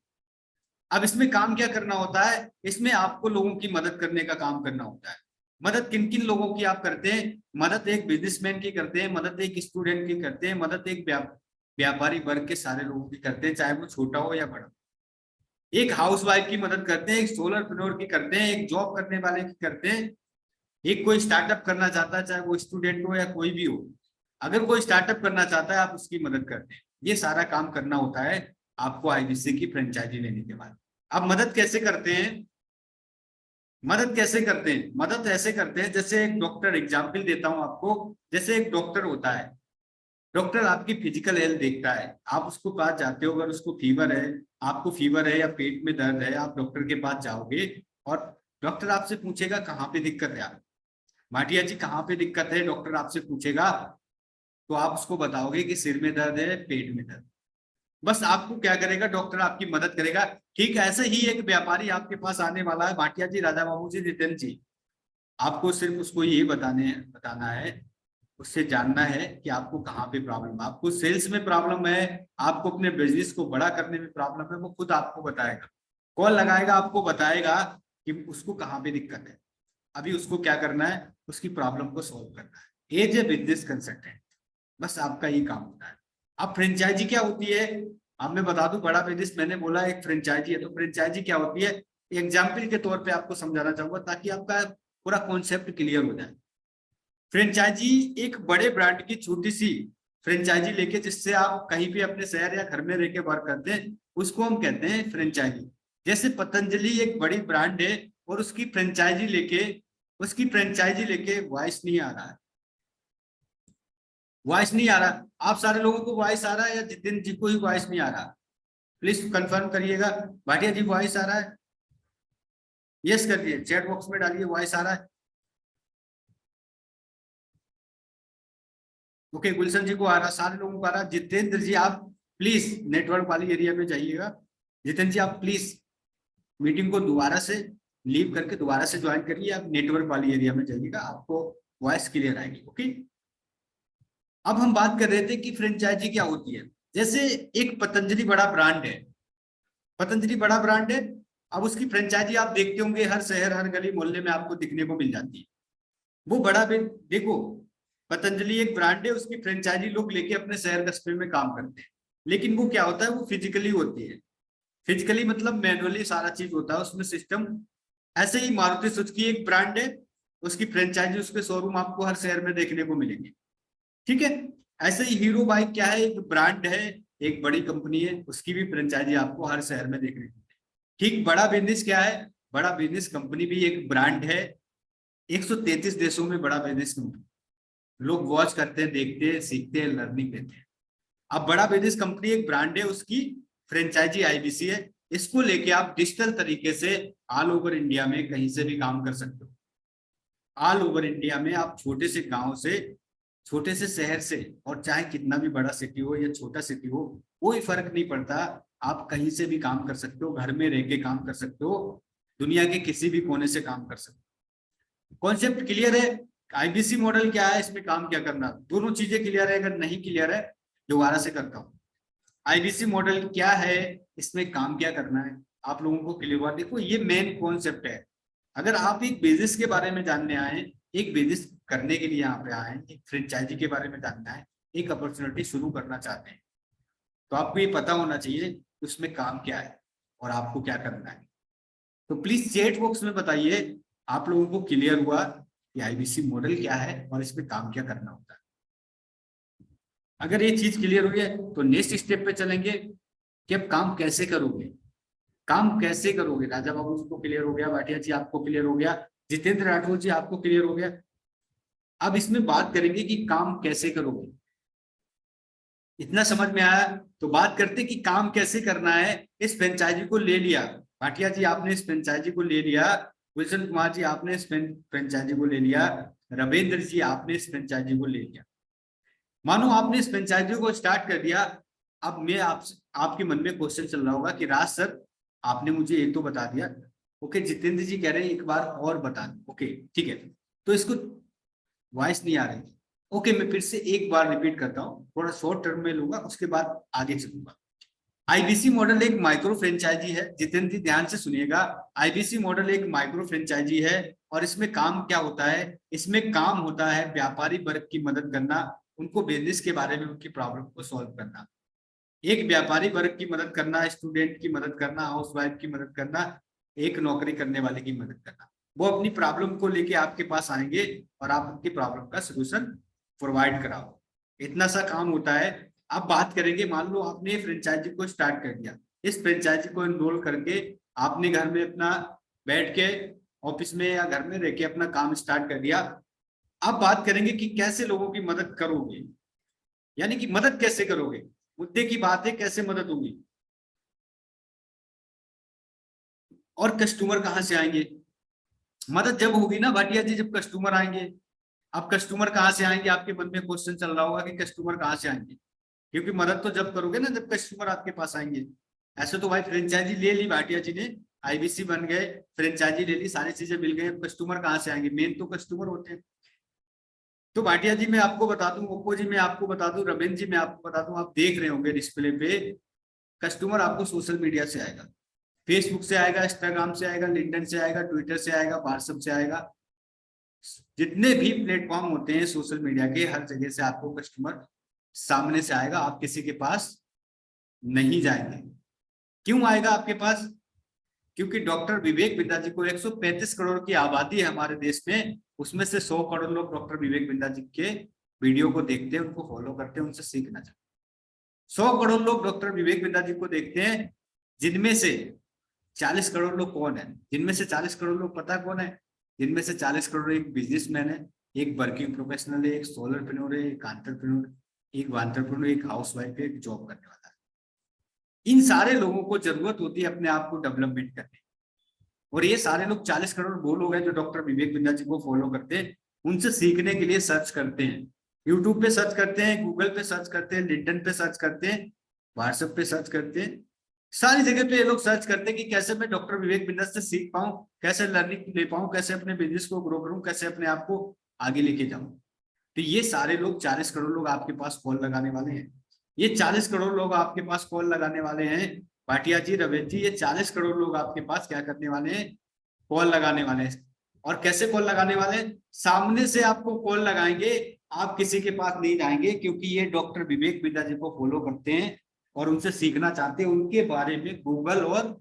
अब इसमें काम क्या करना होता है? इसमें आपको लोगों की मदद करने का काम करना होता है। मदद किन किन लोगों की आप करते हैं? मदद एक बिजनेसमैन की करते हैं, मदद एक स्टूडेंट की करते हैं, मदद एक व्यापारी वर्ग के सारे लोगों की करते हैं, चाहे वो छोटा हो या बड़ा। एक हाउसवाइफ की मदद करते हैं, एक सोलरप्रेन्योर की करते हैं, एक जॉब करने वाले की करते हैं, एक कोई स्टार्टअप करना चाहता है, चाहे वो स्टूडेंट हो या कोई भी हो, अगर कोई स्टार्टअप करना चाहता है आप उसकी मदद करते हैं। ये सारा काम करना होता है आपको आईबीसी की फ्रेंचाइजी लेने के बाद। अब मदद कैसे करते हैं? मदद कैसे करते हैं? मदद ऐसे करते हैं जैसे एक डॉक्टर, एग्जाम्पल देता हूं आपको, जैसे एक डॉक्टर होता है, डॉक्टर आपकी फिजिकल हेल्थ देखता है, आप उसको पास जाते हो, अगर उसको फीवर है, आपको फीवर है या पेट में दर्द है, आप डॉक्टर के पास जाओगे और डॉक्टर आपसे पूछेगा कहाँ पे दिक्कत है आप, भाटिया जी कहाँ पे दिक्कत है, डॉक्टर आपसे पूछेगा तो आप उसको बताओगे कि सिर में दर्द है, पेट में दर्द। बस आपको क्या करेगा? डॉक्टर आपकी मदद करेगा। ठीक ऐसे ही एक व्यापारी आपके पास आने वाला है, भाटिया जी, राजा बाबू जी, जितेंद्र जी, आपको सिर्फ उसको ये बताना है, उससे जानना है कि आपको कहाँ पे प्रॉब्लम है। आपको सेल्स में प्रॉब्लम है, आपको अपने बिजनेस को बड़ा करने में प्रॉब्लम है, वो खुद आपको बताएगा, कॉल लगाएगा, आपको बताएगा कि उसको कहाँ पे दिक्कत है। अभी उसको क्या करना है? उसकी प्रॉब्लम को सोल्व करना है। एज ए बिजनेस कंसल्टेंट, बस आपका ये काम होता है। अब फ्रेंचाइजी क्या होती है? अब मैं बता दूं, बड़ा बिजनेस मैंने बोला एक फ्रेंचाइजी है, तो फ्रेंचाइजी क्या होती है एग्जाम्पल के तौर पे आपको समझाना चाहूंगा ताकि आपका पूरा कॉन्सेप्ट क्लियर हो जाए। फ्रेंचाइजी एक बड़े ब्रांड की छोटी सी फ्रेंचाइजी लेके, जिससे आप कहीं भी अपने शहर या घर में रह के वर्क करते हैं, उसको हम कहते हैं फ्रेंचाइजी। जैसे पतंजलि एक बड़ी ब्रांड है और उसकी फ्रेंचाइजी लेके वॉइस नहीं आ रहा है, वॉइस नहीं आ रहा। आप सारे लोगों को वॉइस आ रहा है या जितेंद्र जी को ही वॉइस नहीं आ रहा? प्लीज कंफर्म करिएगा। भाटिया जी वॉइस आ रहा है? यस करिए, चैट बॉक्स में डालिए वॉइस आ रहा है। ओके, गुलशन जी को आ रहा, सारे लोगों को आ रहा। जितेंद्र जी आप प्लीज नेटवर्क वाली एरिया में जाइएगा। जितेंद्र जी आप प्लीज मीटिंग को दोबारा से लीव करके दोबारा से ज्वाइन करिए, आप नेटवर्क वाली एरिया में जाइएगा, आपको वॉइस क्लियर आएगी। ओके, अब हम बात कर रहे थे कि फ्रेंचाइजी क्या होती है। जैसे एक पतंजलि बड़ा ब्रांड है, पतंजलि बड़ा ब्रांड है, अब उसकी फ्रेंचाइजी आप देखते होंगे हर शहर हर गली मोहल्ले में आपको दिखने को मिल जाती है। वो बड़ा देखो, पतंजलि एक ब्रांड है, उसकी फ्रेंचाइजी लोग लेके अपने शहर कस्बे में काम करते हैं, लेकिन वो क्या होता है? वो फिजिकली होती है। फिजिकली मतलब मैनुअली सारा चीज होता है उसमें सिस्टम। ऐसे ही मारुति सुजुकी एक ब्रांड है, उसकी फ्रेंचाइजी, उसके शोरूम आपको हर शहर में देखने को मिलेंगे। ठीक है, ऐसे ही हीरो बाइक क्या है? एक ब्रांड है, एक बड़ी कंपनी है, उसकी भी फ्रेंचाइजी आपको हर शहर में देखने को मिलेगी। ठीक, बड़ा बिजनेस क्या है? बड़ा बिजनेस कंपनी भी एक ब्रांड है, 133 देशों में बड़ा बिजनेस कंपनी, लोग वॉच करते हैं, देखते हैं, सीखते हैं, लर्निंग लेते हैं। अब बड़ा बिजनेस कंपनी एक ब्रांड है, उसकी फ्रेंचाइजी आईबीसी है। इसको लेके आप डिजिटल तरीके से ऑल ओवर इंडिया में कहीं से भी काम कर सकते हो। ऑल ओवर इंडिया में आप छोटे से गांव से, छोटे से शहर से, और चाहे कितना भी बड़ा सिटी हो या छोटा सिटी हो, कोई फर्क नहीं पड़ता, आप कहीं से भी काम कर सकते हो, घर में रह के काम कर सकते हो, दुनिया के किसी भी कोने से काम कर सकते हो। कॉन्सेप्ट क्लियर है? आईबीसी मॉडल क्या है, इसमें काम क्या करना, दोनों चीजें क्लियर है? अगर नहीं क्लियर है दोबारा से करता हूँ। आईबीसी मॉडल क्या है, इसमें काम क्या करना है, आप लोगों को क्लियर हुआ? देखो, ये मेन कॉन्सेप्ट है। अगर आप एक बिजनेस के बारे में जानने आए, एक बिजनेस करने के लिए यहाँ पे आए, एक फ्रेंचाइजी के बारे में जानना है, एक अपॉर्चुनिटी शुरू करना चाहते हैं, तो आपको ये पता होना चाहिए उसमें काम क्या है और आपको क्या करना है। तो प्लीज चैट बॉक्स में बताइए आप लोगों को क्लियर हुआ कि आईबीसी मॉडल क्या है और इसमें काम क्या करना होता है। अगर ये चीज क्लियर हुई है तो नेक्स्ट स्टेप पे चलेंगे कि अब काम कैसे करोगे, काम कैसे करोगे। राजा बाबू जी को क्लियर हो गया, भाटिया जी आपको क्लियर हो गया, जितेंद्र राठौर जी आपको क्लियर हो गया। अब इसमें बात करेंगे कि काम कैसे करोगे। इतना समझ में आया तो बात करते कि काम कैसे करना है। इस फ्रेंचाइजी को ले लिया, भाटिया जी आपने इस फ्रेंचाइजी को ले लिया, गुलशन कुमार जी आपने इस फ्रेंचाइजी को ले लिया, रविंद्र जी आपने इस फ्रेंचाइजी को ले लिया। मानो आपने इस फ्रेंचाइजी को स्टार्ट कर दिया। अब मैं आपके मन में क्वेश्चन चल रहा होगा कि राज सर आपने मुझे एक तो बता दिया। ओके, जितेंद्र जी कह रहे हैं एक बार और बता दें। ओके ठीक है, तो इसको वॉइस नहीं आ रही। ओके, मैं फिर से एक बार रिपीट करता हूँ, थोड़ा शॉर्ट टर्म में लूंगा, उसके बाद आगे चलूंगा। आईबीसी मॉडल एक माइक्रो फ्रेंचाइजी है। जितेंद्र जी ध्यान से सुनिएगा, आईबीसी मॉडल एक माइक्रो फ्रेंचाइजी है और इसमें काम क्या होता है? इसमें काम होता है व्यापारी वर्ग की मदद करना, उनको बिजनेस के बारे में उनकी प्रॉब्लम को सॉल्व करना। एक व्यापारी वर्ग की मदद करना, स्टूडेंट की मदद करना, हाउसवाइफ की मदद करना, एक नौकरी करने वाले की मदद करना। वो अपनी प्रॉब्लम को लेके आपके पास आएंगे और आप उनकी प्रॉब्लम का सोल्यूशन प्रोवाइड कराओ। इतना सा काम होता है। अब बात करेंगे, मान लो आपने फ्रेंचाइजी को स्टार्ट कर दिया, इस फ्रेंचाइजी को एनरोल करके आपने घर में अपना बैठ के ऑफिस में या घर में रह के अपना काम स्टार्ट कर दिया। अब बात करेंगे कि कैसे लोगों की मदद करोगे, यानी कि मदद कैसे करोगे। मुद्दे की बात है, कैसे मदद होगी और कस्टमर कहां से आएंगे। मदद जब होगी ना भाटिया जी, जब कस्टमर आएंगे। अब कस्टमर कहां से आएंगे, आपके मन में क्वेश्चन चल रहा होगा कि कस्टमर कहां से आएंगे, क्योंकि मदद तो जब करोगे ना जब कस्टमर आपके पास आएंगे। ऐसे तो भाई फ्रेंचाइजी ले ली भाटिया जी ने, आईबीसी बन गए, फ्रेंचाइजी ले ली, सारी चीजें मिल गई, कस्टमर कहां से आएंगे? मेन तो कस्टमर होते हैं। तो भाटिया जी मैं आपको बता दूं, ओप्पो जी मैं आपको बता दूं, रविंद्र जी मैं आपको बता दूं, आप देख रहे होंगे डिस्प्ले पे, कस्टमर आपको सोशल मीडिया से आएगा, फेसबुक से आएगा, इंस्टाग्राम से आएगा, लिंक्डइन से आएगा, ट्विटर से आएगा, व्हाट्सएप से आएगा। जितने भी प्लेटफॉर्म होते हैं सोशल मीडिया के, हर जगह से आपको कस्टमर सामने से आएगा, आप किसी के पास नहीं जाएंगे। क्यों आएगा आपके पास? क्योंकि डॉक्टर विवेक बिंद्रा जी को 135 करोड़ की आबादी है हमारे देश में, उसमें से 100 करोड़ लोग डॉक्टर विवेक बिंद्रा जी के वीडियो को देखते हैं, उनको फॉलो करते हैं, उनसे सीखना चाहते हैं। 100 करोड़ लोग डॉक्टर विवेक बिंद्रा जी को देखते हैं, जिनमें से 40 करोड़ लोग कौन है? जिनमें से 40 करोड़ लोग पता कौन है? जिनमें से 40 करोड़ एक बिजनेसमैन है, एक वर्किंग प्रोफेशनल है, एक सोलरप्रेन्योर है, एक एंटरप्रेन्योर, एक एंटरप्रेन्योर, एक हाउसवाइफ है, एक जॉब करने वाला है। इन सारे लोगों को जरूरत होती है अपने आप को डेवलपमेंट करने, और ये सारे लोग 40 करोड़ वो लोग हैं जो डॉक्टर विवेक बिंद्रा जी को फॉलो करते हैं, उनसे सीखने के लिए सर्च करते हैं, यूट्यूब पे सर्च करते हैं, गूगल पे सर्च करते हैं, लिंक्डइन पे सर्च करते हैं, व्हाट्सएप पे सर्च करते हैं, सारी जगह पे ये लोग सर्च करते हैं कि कैसे मैं डॉक्टर विवेक बिंद्रा से सीख पाऊं, कैसे लर्निंग ले पाऊं, कैसे अपने बिजनेस को ग्रो करूं, कैसे अपने आप को आगे लेके जाऊं। तो ये सारे लोग 40 करोड़ लोग आपके पास कॉल लगाने वाले हैं। ये 40 करोड़ लोग आपके पास कॉल लगाने वाले हैं भाटिया जी, रवेश जी, ये 40 करोड़ लोग आपके पास क्या करने वाले हैं? कॉल लगाने वाले हैं। और कैसे कॉल लगाने वाले हैं? सामने से आपको कॉल लगाएंगे, आप किसी के पास नहीं जाएंगे, क्योंकि ये डॉक्टर विवेक बिंद्रा जी को फॉलो करते हैं और उनसे सीखना चाहते हैं, उनके बारे में गूगल और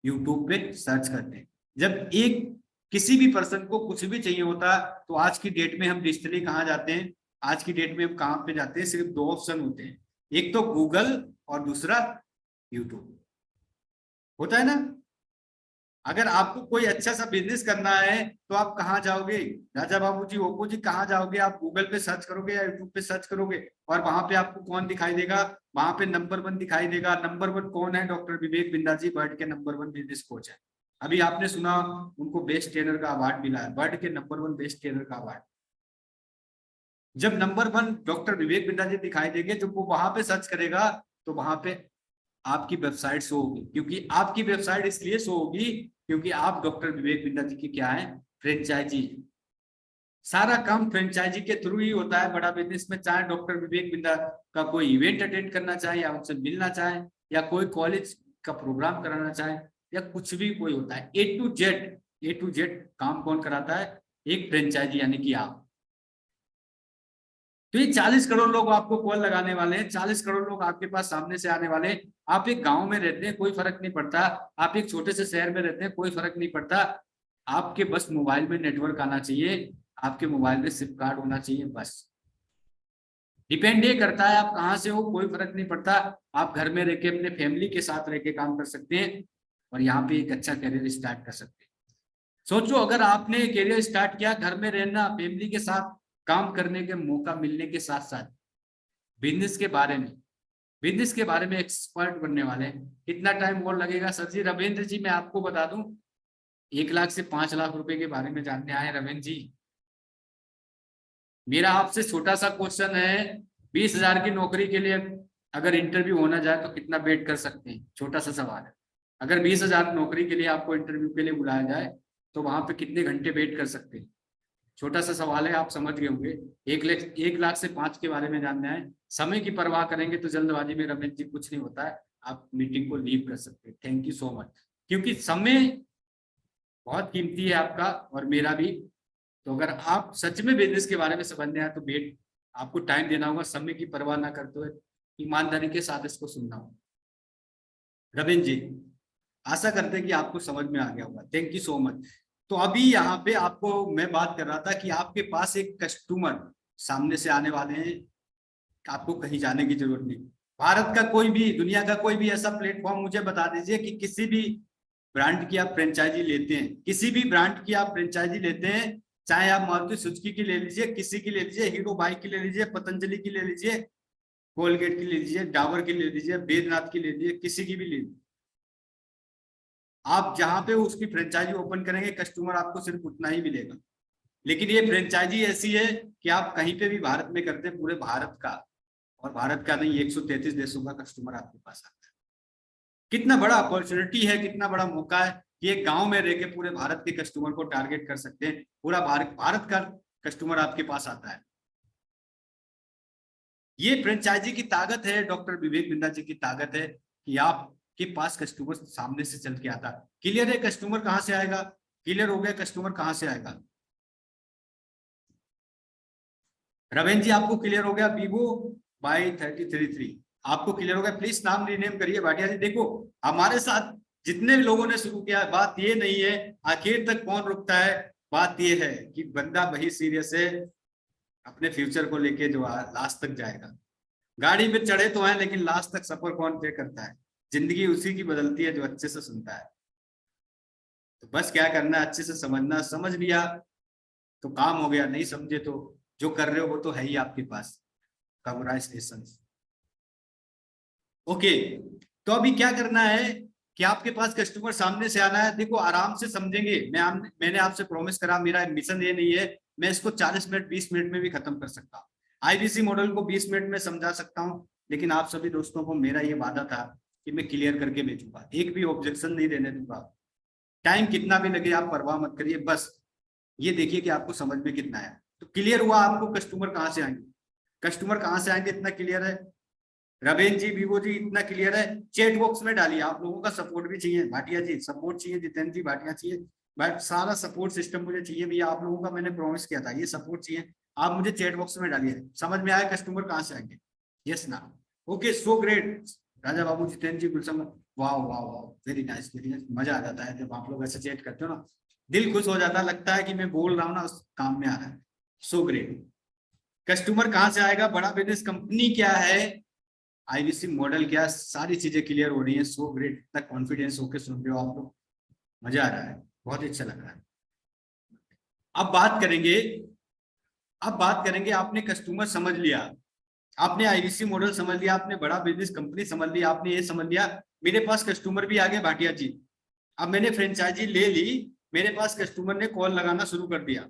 यूट्यूब पे सर्च करते हैं। जब एक किसी भी पर्सन को कुछ भी चाहिए होता तो आज की डेट में हम डिजिटली कहाँ जाते हैं? आज की डेट में हम कहाँ पे जाते हैं? सिर्फ 2 ऑप्शन होते हैं, एक तो गूगल और दूसरा यूट्यूब होता है ना। अगर आपको कोई अच्छा सा बिजनेस करना है तो आप कहाँ जाओगे? राजा बाबू जी, ओप्पो जी, कहाँ जाओगे? आप गूगल पे सर्च करोगे या यूट्यूब पे सर्च करोगे, और वहां पे आपको कौन दिखाई देगा? वहां पे नंबर 1 दिखाई देगा। नंबर 1 कौन है? डॉक्टर विवेक बिंद्रा जी, वर्ल्ड के नंबर 1 बिजनेस कोच है। अभी आपने सुना उनको बेस्ट ट्रेनर का अवार्ड मिला है, वर्ल्ड के नंबर 1 बेस्ट ट्रेनर का अवार्ड। जब नंबर 1 डॉक्टर विवेक बिंद्रा जी दिखाई देंगे, जब वो वहां पे सर्च करेगा तो वहां पे आपकी वेबसाइट शो होगी, क्योंकि आपकी वेबसाइट इसलिए शो होगी क्योंकि आप डॉक्टर विवेक बिंद्रा जी की क्या है? फ्रेंचाइजी। सारा काम फ्रेंचाइजी के थ्रू ही होता है बड़ा बिजनेस में। चाहे डॉक्टर विवेक बिंद्रा का कोई इवेंट अटेंड करना चाहे, या उनसे मिलना चाहे, या कोई कॉलेज का प्रोग्राम कराना चाहे, या कुछ भी कोई होता है, ए टू जेड काम कौन कराता है? एक फ्रेंचाइजी, यानी कि आप। तो ये 40 करोड़ लोग आपको कॉल लगाने वाले हैं, 40 करोड़ लोग आपके पास सामने से आने वाले हैं। आप एक गांव में रहते हैं, कोई फर्क नहीं पड़ता, आप एक छोटे से शहर में रहते हैं, कोई फर्क नहीं पड़ता, आपके बस मोबाइल में नेटवर्क आना चाहिए, आपके मोबाइल में सिम कार्ड होना चाहिए, बस। डिपेंड ये करता है आप कहाँ से हो, कोई फर्क नहीं पड़ता। आप घर में रह के अपने फैमिली के साथ रह के काम कर सकते हैं और यहाँ पे एक अच्छा करियर स्टार्ट कर सकते हैं। सोचो, अगर आपने करियर स्टार्ट किया घर में रहना, फैमिली के साथ काम करने के मौका मिलने के साथ साथ बिजनेस के बारे में एक्सपर्ट बनने वाले हैं, कितना टाइम और लगेगा? सर जी, रविंद्र जी, मैं आपको बता दूं, 1 लाख से 5 लाख रुपए के बारे में जानने आए रविंद्र जी। मेरा आपसे छोटा सा क्वेश्चन है, 20,000 की नौकरी के लिए अगर इंटरव्यू होना जाए तो कितना वेट कर सकते हैं? छोटा सा सवाल है। अगर 20,000 नौकरी के लिए आपको इंटरव्यू के लिए बुलाया जाए तो वहां पे कितने घंटे वेट कर सकते हैं? छोटा सा सवाल है, आप समझ गए होंगे। 1 लाख से 5 के बारे में जानना है, समय की परवाह करेंगे तो जल्दबाजी में रमेश जी कुछ नहीं होता है, आप मीटिंग को लीव कर सकते हैं। थैंक यू सो मच, क्योंकि समय बहुत कीमती है आपका और मेरा भी। तो अगर आप सच में बिजनेस के बारे में समझने आए तो वेट, आपको टाइम देना होगा, समय की परवाह ना करते हुए ईमानदारी के साथ इसको सुनना होगा। रविंद्र जी, आशा करते हैं कि आपको समझ में आ गया होगा। Thank you so much. तो अभी यहाँ पे आपको मैं बात कर रहा था कि आपके पास एक कस्टमर सामने से आने वाले हैं, आपको कहीं जाने की जरूरत नहीं। भारत का कोई भी, दुनिया का कोई भी ऐसा प्लेटफॉर्म मुझे बता दीजिए कि किसी भी ब्रांड की आप फ्रेंचाइजी लेते हैं, किसी भी ब्रांड की आप फ्रेंचाइजी लेते हैं, चाहे आप मारुति सुजुकी की ले लीजिए, किसी की ले लीजिए, हीरो बाइक की ले लीजिए, पतंजलि की ले लीजिए, कोलगेट की ले लीजिए, डाबर की ले लीजिए, बैद्यनाथ की ले लीजिए, किसी की भी ले लीजिए, आप जहां पे उसकी फ्रेंचाइजी ओपन करेंगे कस्टमर आपको सिर्फ उतना ही मिलेगा। लेकिन ये फ्रेंचाइजी ऐसी है कि आप कहीं पे भी भारत में करते हैं, पूरे भारत का, और भारत का नहीं 133 देशों का कस्टमर आपके पास आता है। कितना बड़ा अपॉर्चुनिटी है, कितना बड़ा मौका है कि एक गांव में रह के पूरे भारत के कस्टमर को टारगेट कर सकते हैं। पूरा भारत का कस्टमर आपके पास आता है। ये फ्रेंचाइजी की ताकत है, डॉक्टर विवेक बिंद्रा जी की ताकत है कि आपके पास कस्टमर सामने से चल के आता। क्लियर है? कस्टमर कहां से आएगा? क्लियर हो गया? कस्टमर कहां से आएगा? रविंद्र जी, आपको क्लियर हो गया? Vivo Y33 आपको क्लियर हो गया? प्लीज नाम रीनेम करिए। भाटिया जी, देखो हमारे साथ जितने लोगों ने शुरू किया, बात ये नहीं है आखिर तक कौन रुकता है, बात ये है कि बंदा वही सीरियस है अपने फ्यूचर को लेके जो लास्ट तक जाएगा। गाड़ी में चढ़े तो हैं, लेकिन लास्ट तक सफर कौन तय करता है? जिंदगी उसी की बदलती है जो अच्छे से सुनता है। तो बस क्या करना है, अच्छे से समझना, समझ लिया तो काम हो गया, नहीं समझे तो जो कर रहे हो वो तो है ही आपके पास। कांग्रेचुलेशन। ओके, तो अभी क्या करना है कि आपके पास कस्टमर सामने से आना है। देखो आराम से समझेंगे, मैंने आपसे प्रॉमिस करा, मेरा मिशन ये नहीं है मैं इसको 40 मिनट 20 मिनट में भी खत्म कर सकता हूँ। आईबीसी मॉडल को 20 मिनट में समझा सकता हूँ, लेकिन आप सभी दोस्तों को मेरा ये वादा था कि मैं क्लियर करके भेजूंगा, एक भी ऑब्जेक्शन नहीं देने दूंगा। टाइम कितना भी लगे आप परवाह मत करिए, बस ये देखिए कि आपको समझ में कितना है। तो क्लियर हुआ आपको कस्टमर कहाँ से आएंगे, कस्टमर कहाँ से आएंगे, इतना क्लियर है? रवेंद्र जी, वीवो जी, इतना क्लियर है? चैट बॉक्स में डालिए। आप लोगों का सपोर्ट भी चाहिए, भाटिया जी सपोर्ट चाहिए, जितेंद्र जी भाटिया चाहिए, बट सारा सपोर्ट सिस्टम मुझे चाहिए भैया। आप लोगों का मैंने प्रॉमिस किया था, ये सपोर्ट चाहिए। आप मुझे चैट बॉक्स में डालिए, समझ में आया कस्टमर कहाँ से आएंगे? यस ना? Okay, so great. Raja Babu, Jitendra ji, Gulshan, वाह वाह वाह, वेरी नाइस, वेरी नाइस। मजा आ जाता है जब आप लोग ऐसे चैट करते हो ना, दिल खुश हो जाता है, लगता है कि मैं बोल रहा हूँ ना उस काम में आ रहा है। So great. कस्टमर कहाँ से आएगा, बड़ा बिजनेस कंपनी क्या है, आईबीसी मॉडल क्या, सारी चीजें क्लियर हो रही है। सो ग्रेट, इतना कॉन्फिडेंस होकर सुन रहे हो आप लोग, मजा आ रहा है, बहुत अच्छा लग रहा है। अब बात करेंगे, आपने कस्टमर समझ लिया, आपने आईबीसी मॉडल समझ लिया, आपने बड़ा बिजनेस कंपनी समझ लिया, आपने ये समझ लिया मेरे पास कस्टमर भी आ गए भाटिया जी। अब मैंने फ्रेंचाइजी ले ली, मेरे पास कस्टमर ने कॉल लगाना शुरू कर दिया।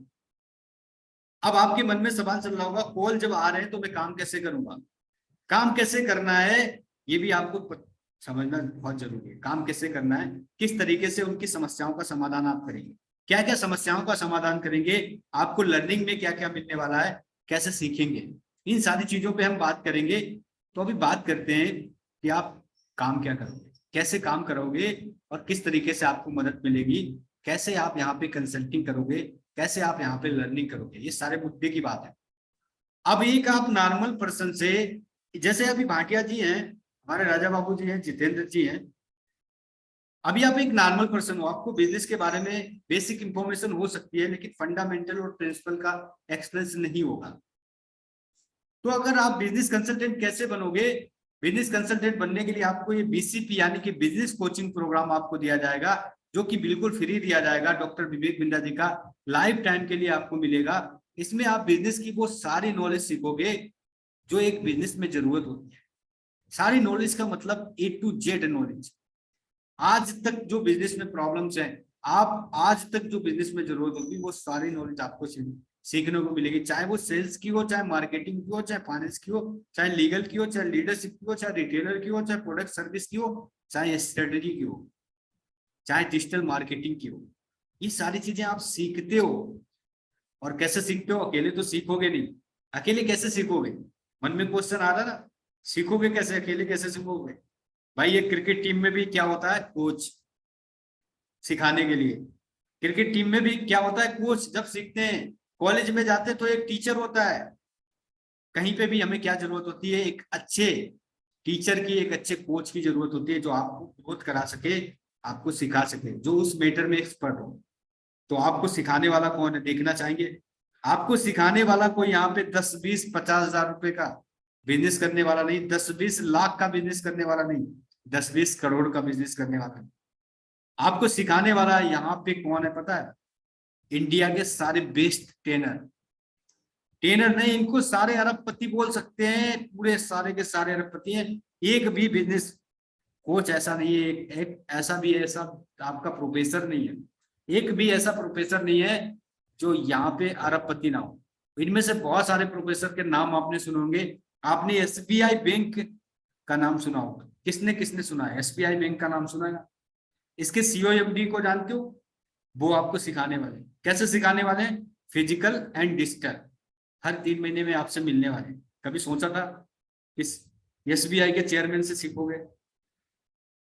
अब आपके मन में सवाल चल रहा होगा, कॉल जब आ रहे हैं तो मैं काम कैसे करूंगा? काम कैसे करना है ये भी आपको समझना बहुत जरूरी है। काम कैसे करना है, किस तरीके से उनकी समस्याओं का समाधान आप करेंगे, क्या क्या समस्याओं का समाधान करेंगे, आपको लर्निंग में क्या क्या मिलने वाला है, कैसे सीखेंगे, इन सारी चीजों पे हम बात करेंगे। तो अभी बात करते हैं कि आप काम क्या करोगे, कैसे काम करोगे और किस तरीके से आपको मदद मिलेगी, कैसे आप यहाँ पे कंसल्टिंग करोगे, कैसे आप यहाँ पे लर्निंग करोगे, ये सारे मुद्दे की बात है। अब एक आप नॉर्मल पर्सन से, जैसे अभी भाटिया जी हैं, हमारे राजा बाबू जी हैं, जितेंद्र जी हैं, अभी आप एक नॉर्मल पर्सन हो, आपको बिजनेस के बारे में बेसिक इंफॉर्मेशन हो सकती है, लेकिन फंडामेंटल और प्रिंसिपल का एक्सपीरियंस नहीं होगा। तो अगर आप बिजनेस कंसल्टेंट कैसे बनोगे, बिजनेस कंसल्टेंट बनने के लिए आपको ये बीसीपी यानी कि बिजनेस कोचिंग प्रोग्राम आपको दिया जाएगा, जो कि बिल्कुल फ्री दिया जाएगा, डॉक्टर विवेक बिंद्रा जी का, लाइफ टाइम के लिए आपको मिलेगा। इसमें आप बिजनेस की वो सारी नॉलेज सीखोगे जो एक बिजनेस में जरूरत होती है। सारी नॉलेज का मतलब A to Z नॉलेज। आज तक जो बिजनेस में प्रॉब्लम्स हैं, आप आज तक जो बिजनेस में जरूरत होगी वो सारी नॉलेज आपको सीखने को मिलेगी, चाहे वो सेल्स की हो, चाहे मार्केटिंग की हो, चाहे फाइनेंस की हो, चाहे लीगल की हो, चाहे लीडरशिप की हो, चाहे रिटेलर की हो, चाहे प्रोडक्ट सर्विस की हो, चाहे स्ट्रेटेजी की हो। चाहे डिजिटल मार्केटिंग की हो, ये सारी चीजें आप सीखते हो। और कैसे सीखते हो? अकेले तो सीखोगे नहीं। अकेले कैसे सीखोगे? मन में क्वेश्चन आ रहा ना, सीखोगे कैसे? अकेले कैसे सीखोगे? भाई ये क्रिकेट टीम में भी क्या होता है? कोच सिखाने के लिए। क्रिकेट टीम में भी क्या होता है? कोच। जब सीखते हैं, कॉलेज में जाते हैं तो एक टीचर होता है। कहीं पे भी हमें क्या जरूरत होती है? एक अच्छे टीचर की, एक अच्छे कोच की जरूरत होती है, जो आपको ग्रोथ करा सके, आपको सिखा सके, जो उस मैटर में एक्सपर्ट हो। तो आपको सिखाने वाला कौन है? देखना चाहेंगे। आपको सिखाने वाला कोई यहाँ पे 10, 20, 50 हजार रुपए का बिजनेस करने वाला नहीं, 10, 20 लाख का बिजनेस करने वाला नहीं, 10, 20 करोड़ का बिजनेस करने वाला नहीं। आपको सिखाने वाला यहाँ पे कौन है पता है? इंडिया के सारे बेस्ट ट्रेनर नहीं, इनको सारे अरबपति बोल सकते हैं, पूरे सारे के सारे अरबपति हैं। एक भी बिजनेस कोच ऐसा नहीं है, एक ऐसा भी ऐसा आपका प्रोफेसर नहीं है, एक भी ऐसा प्रोफेसर नहीं है जो यहाँ पे अरबपति ना हो। इनमें से बहुत सारे प्रोफेसर के नाम आपने सुने होंगे। आपने एसबीआई बैंक का नाम सुना होगा। किसने किसने सुना है? एसबीआई बैंक का नाम सुना है? इसके सीईओ एमडी को जानते हो? वो आपको सिखाने वाले। कैसे सिखाने वाले हैं? Physical and digital. हर 3 महीने में आपसे मिलने वाले। कभी सोचा था इस एसबीआई के चेयरमैन से सीखोगे?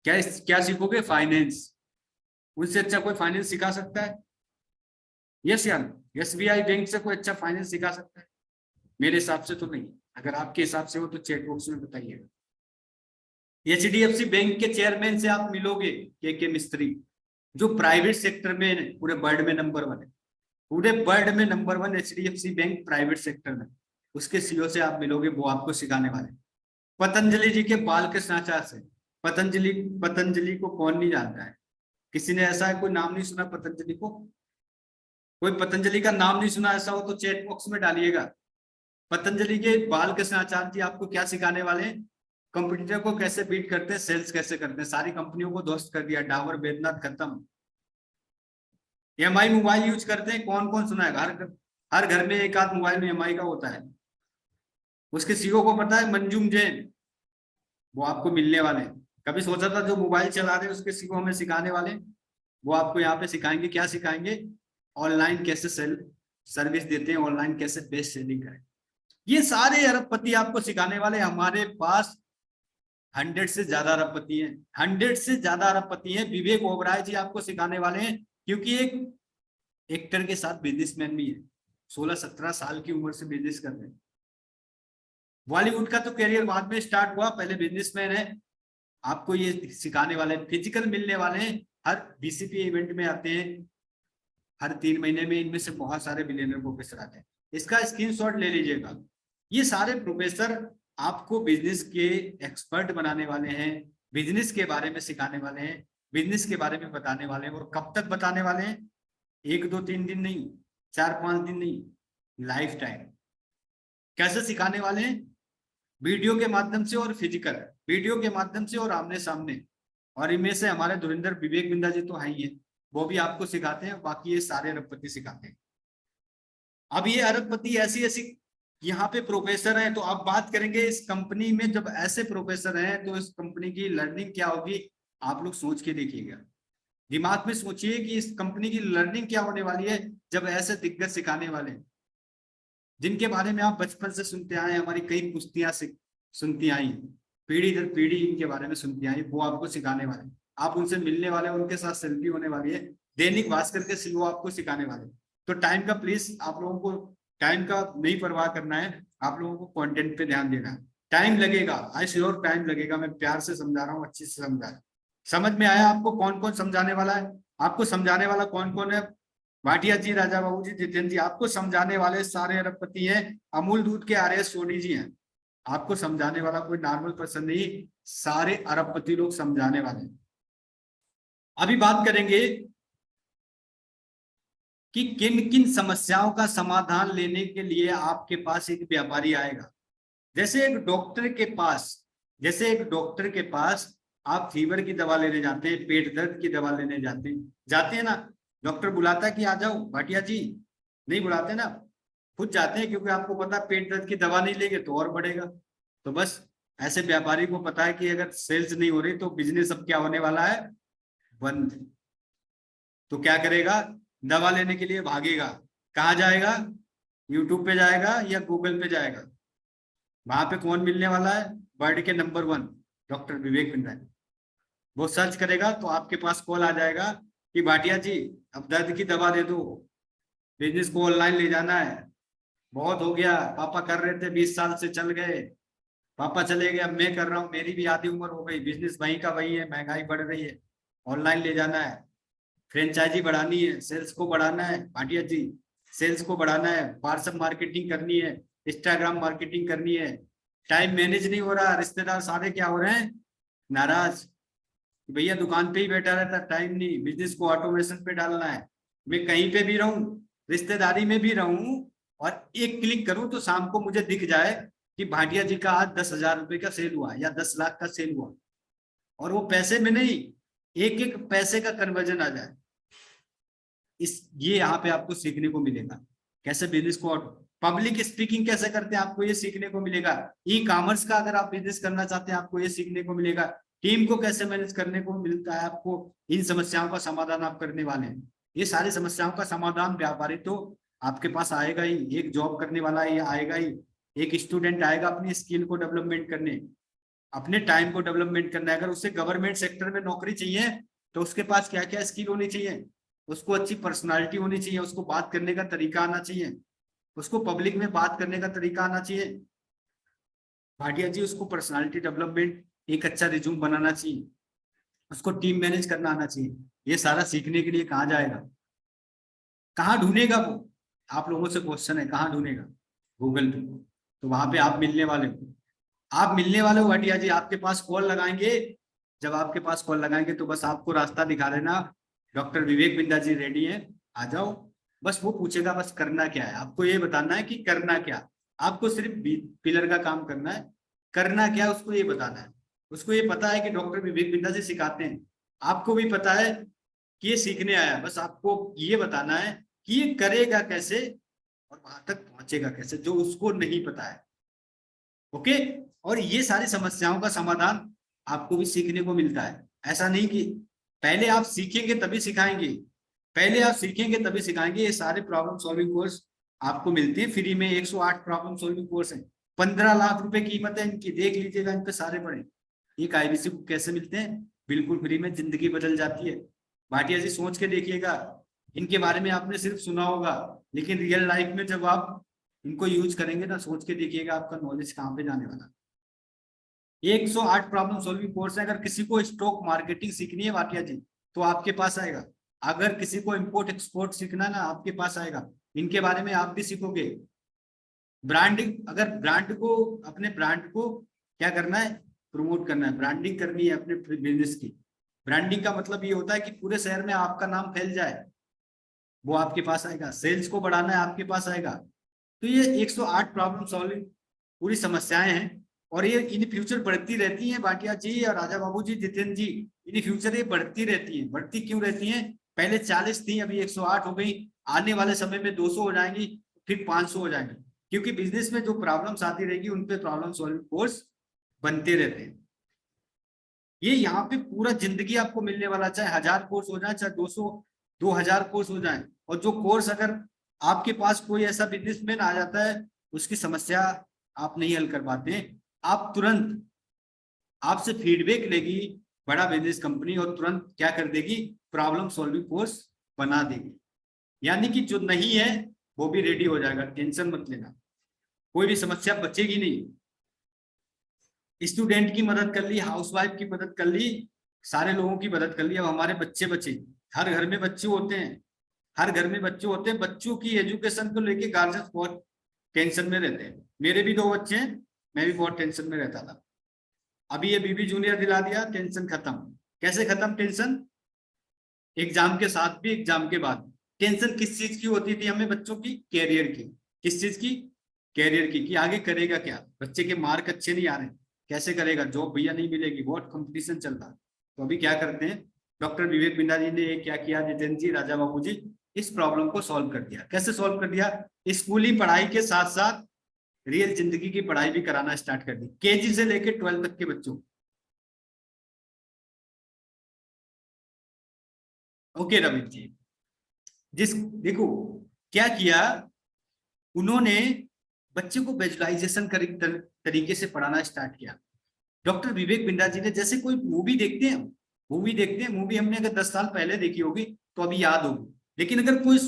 क्या सीखोगे? फाइनेंस। उनसे अच्छा कोई फाइनेंस सिखा सकता है? यस या नो? एसबीआई बैंक से कोई अच्छा फाइनेंस सिखा सकता है? मेरे हिसाब से तो नहीं। अगर आपके हिसाब से हो तो चैट बॉक्स में बताइएगा। एचडीएफसी बैंक के चेयरमैन से आप मिलोगे, के मिस्त्री, जो प्राइवेट सेक्टर में पूरे वर्ल्ड में नंबर 1 है। पूरे वर्ल्ड में number 1 HDFC bank private sector में। उसके सीईओ से आप मिलोगे, वो आपको सिखाने वाले। पतंजलि जी के बालकृष्णाचार्य से। पतंजलि को कौन नहीं जानता है? किसी ने ऐसा है कोई नाम नहीं सुना पतंजलि को? कोई पतंजलि का नाम नहीं सुना ऐसा हो तो चैट बॉक्स में डालिएगा। पतंजलि के बालकृष्णाचार्य जी आपको क्या सिखाने वाले हैं? कंप्यूटर को कैसे बीट करते हैं, सेल्स कैसे करते हैं। सारी कंपनियों को ध्वस्त कर दिया, डाबर बैद्यनाथ खत्म। एमआई मोबाइल यूज करते हैं, कौन कौन सुना है? हर घर में एक आध मोबाइल में एमआई का होता है। उसके सीईओ को पता है? मंजूम जैन। वो आपको मिलने वाले हैं। कभी सोचा था जो मोबाइल चला रहे हैं उसके सीईओ हमें सिखाने वाले? वो आपको यहाँ पे सिखाएंगे। क्या सिखाएंगे? ऑनलाइन कैसे सर्विस देते हैं, ऑनलाइन कैसे बेस्ट सेलिंग करें। ये सारे अरबपति आपको सिखाने वाले। हमारे पास 100 से ज्यादा अरबपति हैं, 100 से ज्यादा अरबपति हैं। विवेक ओबराय जी आपको सिखाने वाले हैं, क्योंकि एक एक्टर के साथ बिजनेसमैन भी है। 16-17 साल की उम्र से बिजनेस कर रहे हैं। बॉलीवुड का तो करियर बाद में स्टार्ट हुआ, पहले बिजनेसमैन है। आपको ये सिखाने वाले, फिजिकल मिलने वाले हैं। हर बीसीपी इवेंट में आते हैं, हर 3 महीने में। इनमें से बहुत सारे बिलियनर प्रोफेसर आते हैं। इसका स्क्रीनशॉट ले लीजिएगा। ये सारे प्रोफेसर आपको बिजनेस के एक्सपर्ट बनाने वाले हैं, बिजनेस के बारे में सिखाने वाले हैं, बिजनेस के बारे में बताने वाले हैं। और कब तक बताने वाले हैं? 1, 2, 3 दिन नहीं, 4, 5 दिन नहीं, लाइफ टाइम। कैसे सिखाने वाले हैं? वीडियो के माध्यम से और फिजिकल, वीडियो के माध्यम से और आमने सामने। और इनमें से हमारे धुरिंदर विवेक बिंद्रा जी तो है ही है, वो भी आपको सिखाते हैं। बाकी ये सारे अरबपति सिखाते हैं। अब ये अरबपति ऐसी ऐसी यहाँ पे प्रोफेसर हैं, तो आप बात करेंगे इस कंपनी में जब ऐसे प्रोफेसर हैं तो इस कंपनी की लर्निंग क्या होगी? आप लोग सोच के देखिएगा, दिमाग में सोचिए कि इस कंपनी की लर्निंग क्या होने वाली है जब ऐसे दिग्गज सिखाने वाले, जिनके बारे में आप बचपन से सुनते आए, हमारी कई कुश्तियां सुनती आई, पीढ़ी दर पीढ़ी इनके बारे में सुनती आई, वो आपको सिखाने वाले। आप उनसे मिलने वाले, उनके साथ सेल्फी होने वाली है। दैनिक भास्कर के सीईओ आपको सिखाने वाले। तो टाइम का प्लीज आप लोगों को टाइम का नहीं परवाह करना है, आप लोगों को कंटेंट पे ध्यान देना है। टाइम लगेगा, आई श्योर टाइम लगेगा। मैं प्यार से समझा रहा हूँ, अच्छे से समझा रहा हूँ। समझ में आया आपको कौन कौन समझाने वाला है? आपको समझाने वाला कौन कौन है? भाटिया जी, राजा बाबू जी, जितेंद्र जी। आपको समझाने वाले सारे अरबपति हैं। अमूल दूध के आरएस सोनी जी हैं। आपको समझाने वाला कोई नॉर्मल पर्सन नहीं, सारे अरबपति लोग समझाने वाले। अभी बात करेंगे कि किन किन समस्याओं का समाधान लेने के लिए आपके पास एक व्यापारी आएगा। जैसे एक डॉक्टर के पास आप फीवर की दवा लेने जाते हैं, पेट दर्द की दवा लेने जाते हैं ना, डॉक्टर बुलाता है कि आ जाओ भाटिया जी? नहीं बुलाते ना, खुद जाते हैं, क्योंकि आपको पता है पेट दर्द की दवा नहीं लेंगे तो और बढ़ेगा। तो बस ऐसे व्यापारी को पता है कि अगर सेल्स नहीं हो रही तो बिजनेस अब क्या होने वाला है? बंद। तो क्या करेगा, दवा लेने के लिए भागेगा, कहाँ जाएगा, यूट्यूब पे जाएगा या गूगल पे जाएगा। वहां पे कौन मिलने वाला है, वर्ल्ड के नंबर 1 डॉक्टर विवेक बिंद्रा। वो सर्च करेगा तो आपके पास कॉल आ जाएगा कि भाटिया जी अब दर्द की दवा दे दो, बिजनेस को ऑनलाइन ले जाना है, बहुत हो गया, पापा कर रहे थे 20 साल से चल गए, पापा चले गए, अब मैं कर रहा हूँ, मेरी भी आधी उम्र हो गई, बिजनेस वहीं का वही है, महंगाई बढ़ रही है, ऑनलाइन ले जाना है, फ्रेंचाइजी बढ़ानी है, सेल्स को बढ़ाना है भाटिया जी, सेल्स को बढ़ाना है, व्हाट्सएप मार्केटिंग करनी है, इंस्टाग्राम मार्केटिंग करनी है, टाइम मैनेज नहीं हो रहा, रिश्तेदार सारे क्या हो रहे हैं, नाराज, भैया दुकान पे ही बैठा रहता, टाइम नहीं, बिजनेस को ऑटोमेशन पे डालना है, मैं कहीं पे भी रहूं, रिश्तेदारी में भी रहूं और एक क्लिक करूं तो शाम को मुझे दिख जाए कि भाटिया जी का आज 10,000 रुपए का सेल हुआ या 10 लाख का सेल हुआ, और वो पैसे में नहीं, एक एक पैसे का कन्वर्जन आ जाए। ये यहाँ पे आपको सीखने को मिलेगा, कैसे बिजनेस को, पब्लिक स्पीकिंग कैसे करते हैं आपको ये सीखने को मिलेगा, ई कॉमर्स का अगर आप बिजनेस करना चाहते हैं आपको ये सीखने को मिलेगा, टीम को कैसे मैनेज करने को मिलता है आपको, इन समस्याओं का समाधान आप करने वाले हैं। ये सारी समस्याओं का समाधान व्यापारी तो आपके पास आएगा ही, एक जॉब करने वाला ये आएगा ही, एक स्टूडेंट आएगा अपनी स्किल को डेवलपमेंट करने, अपने टाइम को डेवलपमेंट करना है। अगर उसे गवर्नमेंट सेक्टर में नौकरी चाहिए तो उसके पास क्या क्या स्किल होनी चाहिए, उसको अच्छी पर्सनालिटी होनी चाहिए, उसको बात करने का तरीका आना चाहिए, उसको पब्लिक में बात करने का तरीका आना चाहिए भाटिया जी, उसको पर्सनालिटी डेवलपमेंट, एक अच्छा रिज्यूम बनाना चाहिए, उसको टीम मैनेज करना आना चाहिए। ये सारा सीखने के लिए कहाँ जाएगा, कहाँ ढूंढेगा वो, आप लोगों से क्वेश्चन है, कहाँ ढूंढेगा, गूगल पे, तो वहां पे आप मिलने वाले हो, आप मिलने वाले हो भाटिया जी, आपके पास कॉल लगाएंगे, जब आपके पास कॉल लगाएंगे तो बस आपको रास्ता दिखा देना, डॉक्टर विवेक बिंद्रा जी रेडी है, आ जाओ, बस वो पूछेगा बस करना क्या है, आपको ये बताना है कि करना क्या, आपको सिर्फ पिलर का काम करना है, करना क्या उसको ये बताना है, उसको ये पता है कि डॉक्टर विवेक बिंद्रा जी सिखाते हैं, आपको भी पता है कि ये सीखने आया, बस आपको ये बताना है कि ये करेगा कैसे और वहां तक पहुंचेगा कैसे, जो उसको नहीं पता है। ओके, और ये सारी समस्याओं का समाधान आपको भी सीखने को मिलता है, ऐसा नहीं कि पहले आप सीखेंगे तभी सिखाएंगे, पहले आप सीखेंगे तभी सिखाएंगे। ये सारे प्रॉब्लम सॉल्विंग कोर्स आपको मिलते हैं फ्री में, 108 प्रॉब्लम सॉल्विंग कोर्स है, 15 लाख रुपए कीमत है इनकी, देख लीजिएगा, इन पे सारे पढ़े। एक IBC को कैसे मिलते हैं, बिल्कुल फ्री में, जिंदगी बदल जाती है। भाटिया जी सोच के देखिएगा, इनके बारे में आपने सिर्फ सुना होगा, लेकिन रियल लाइफ में जब आप इनको यूज करेंगे ना, सोच के देखिएगा आपका नॉलेज कहाँ पे जाने वाला। 108 प्रॉब्लम सॉल्विंग कोर्स है। अगर किसी को स्टॉक मार्केटिंग सीखनी है भाटिया जी तो आपके पास आएगा, अगर किसी को इंपोर्ट एक्सपोर्ट सीखना है ना आपके पास आएगा, इनके बारे में आप भी सीखोगे। ब्रांडिंग, अगर ब्रांड को, अपने ब्रांड को क्या करना है, प्रमोट करना है, ब्रांडिंग करनी है अपने बिजनेस की। ब्रांडिंग का मतलब ये होता है कि पूरे शहर में आपका नाम फैल जाए, वो आपके पास आएगा। सेल्स को बढ़ाना है, आपके पास आएगा। तो ये 108 प्रॉब्लम सॉल्विंग पूरी समस्याएं हैं, और ये इन फ्यूचर बढ़ती रहती हैं भाटिया जी और राजा बाबू जी, जितेंद्र जी, इन फ्यूचर ये बढ़ती रहती हैं। बढ़ती क्यों रहती हैं, पहले 40 थी, अभी 108 हो गई, आने वाले समय में 200 हो जाएंगी, फिर 500 हो जाएंगी, क्योंकि बिजनेस में जो प्रॉब्लम्स आती रहेगी उन पे प्रॉब्लम सॉल्विंग कोर्स बनते रहते हैं। ये यहाँ पे पूरा जिंदगी आपको मिलने वाला, चाहे 1000 कोर्स हो जाए, चाहे 200 2000 कोर्स हो जाए। और जो कोर्स अगर आपके पास कोई ऐसा बिजनेसमैन आ जाता है, उसकी समस्या आप नहीं हल कर पाते, आप तुरंत, आपसे फीडबैक लेगी बड़ा बिजनेस कंपनी और तुरंत क्या कर देगी, प्रॉब्लम सॉल्विंग कोर्स बना देगी। यानी कि जो नहीं है वो भी रेडी हो जाएगा, टेंशन मत लेना, कोई भी समस्या बचेगी नहीं। स्टूडेंट की मदद कर ली, हाउसवाइफ की मदद कर ली, सारे लोगों की मदद कर ली। अब हमारे बच्चे बचे, हर घर में बच्चे होते हैं, हर घर में बच्चे होते हैं, बच्चों की एजुकेशन को लेके गार्जियन बहुत टेंशन में रहते हैं। मेरे भी 2 बच्चे हैं, मैं भी बहुत टेंशन में रहता था। अभी ये BB जूनियर दिला दिया, टेंशन खत्म। कैसे खत्म टेंशन, एग्जाम के साथ भी, एग्जाम के बाद। टेंशन किस चीज की होती थी हमें बच्चों की, कैरियर की। किस चीज की, कैरियर की, कि आगे करेगा क्या, बच्चे के मार्क अच्छे नहीं आ रहे, कैसे करेगा, जॉब भैया नहीं मिलेगी, बहुत कंपटीशन चल रहा है। तो अभी क्या करते हैं, डॉक्टर विवेक बिंद्रा जी ने क्या किया, जितेंद्र जी, राजा बाबू जी, इस प्रॉब्लम को सॉल्व कर दिया। कैसे सॉल्व कर दिया, स्कूली पढ़ाई के साथ साथ रियल जिंदगी की पढ़ाई भी कराना स्टार्ट कर दी, KG से लेकर 12 तक के बच्चों। ओके रविंद्र जी, देखो क्या किया उन्होंने, बच्चे को विजुअलाइजेशन तरीके से पढ़ाना स्टार्ट किया। डॉक्टर विवेक बिंद्रा जी ने, जैसे कोई मूवी देखते हैं, मूवी हमने अगर 10 साल पहले देखी होगी तो अभी याद होगी, लेकिन अगर कोई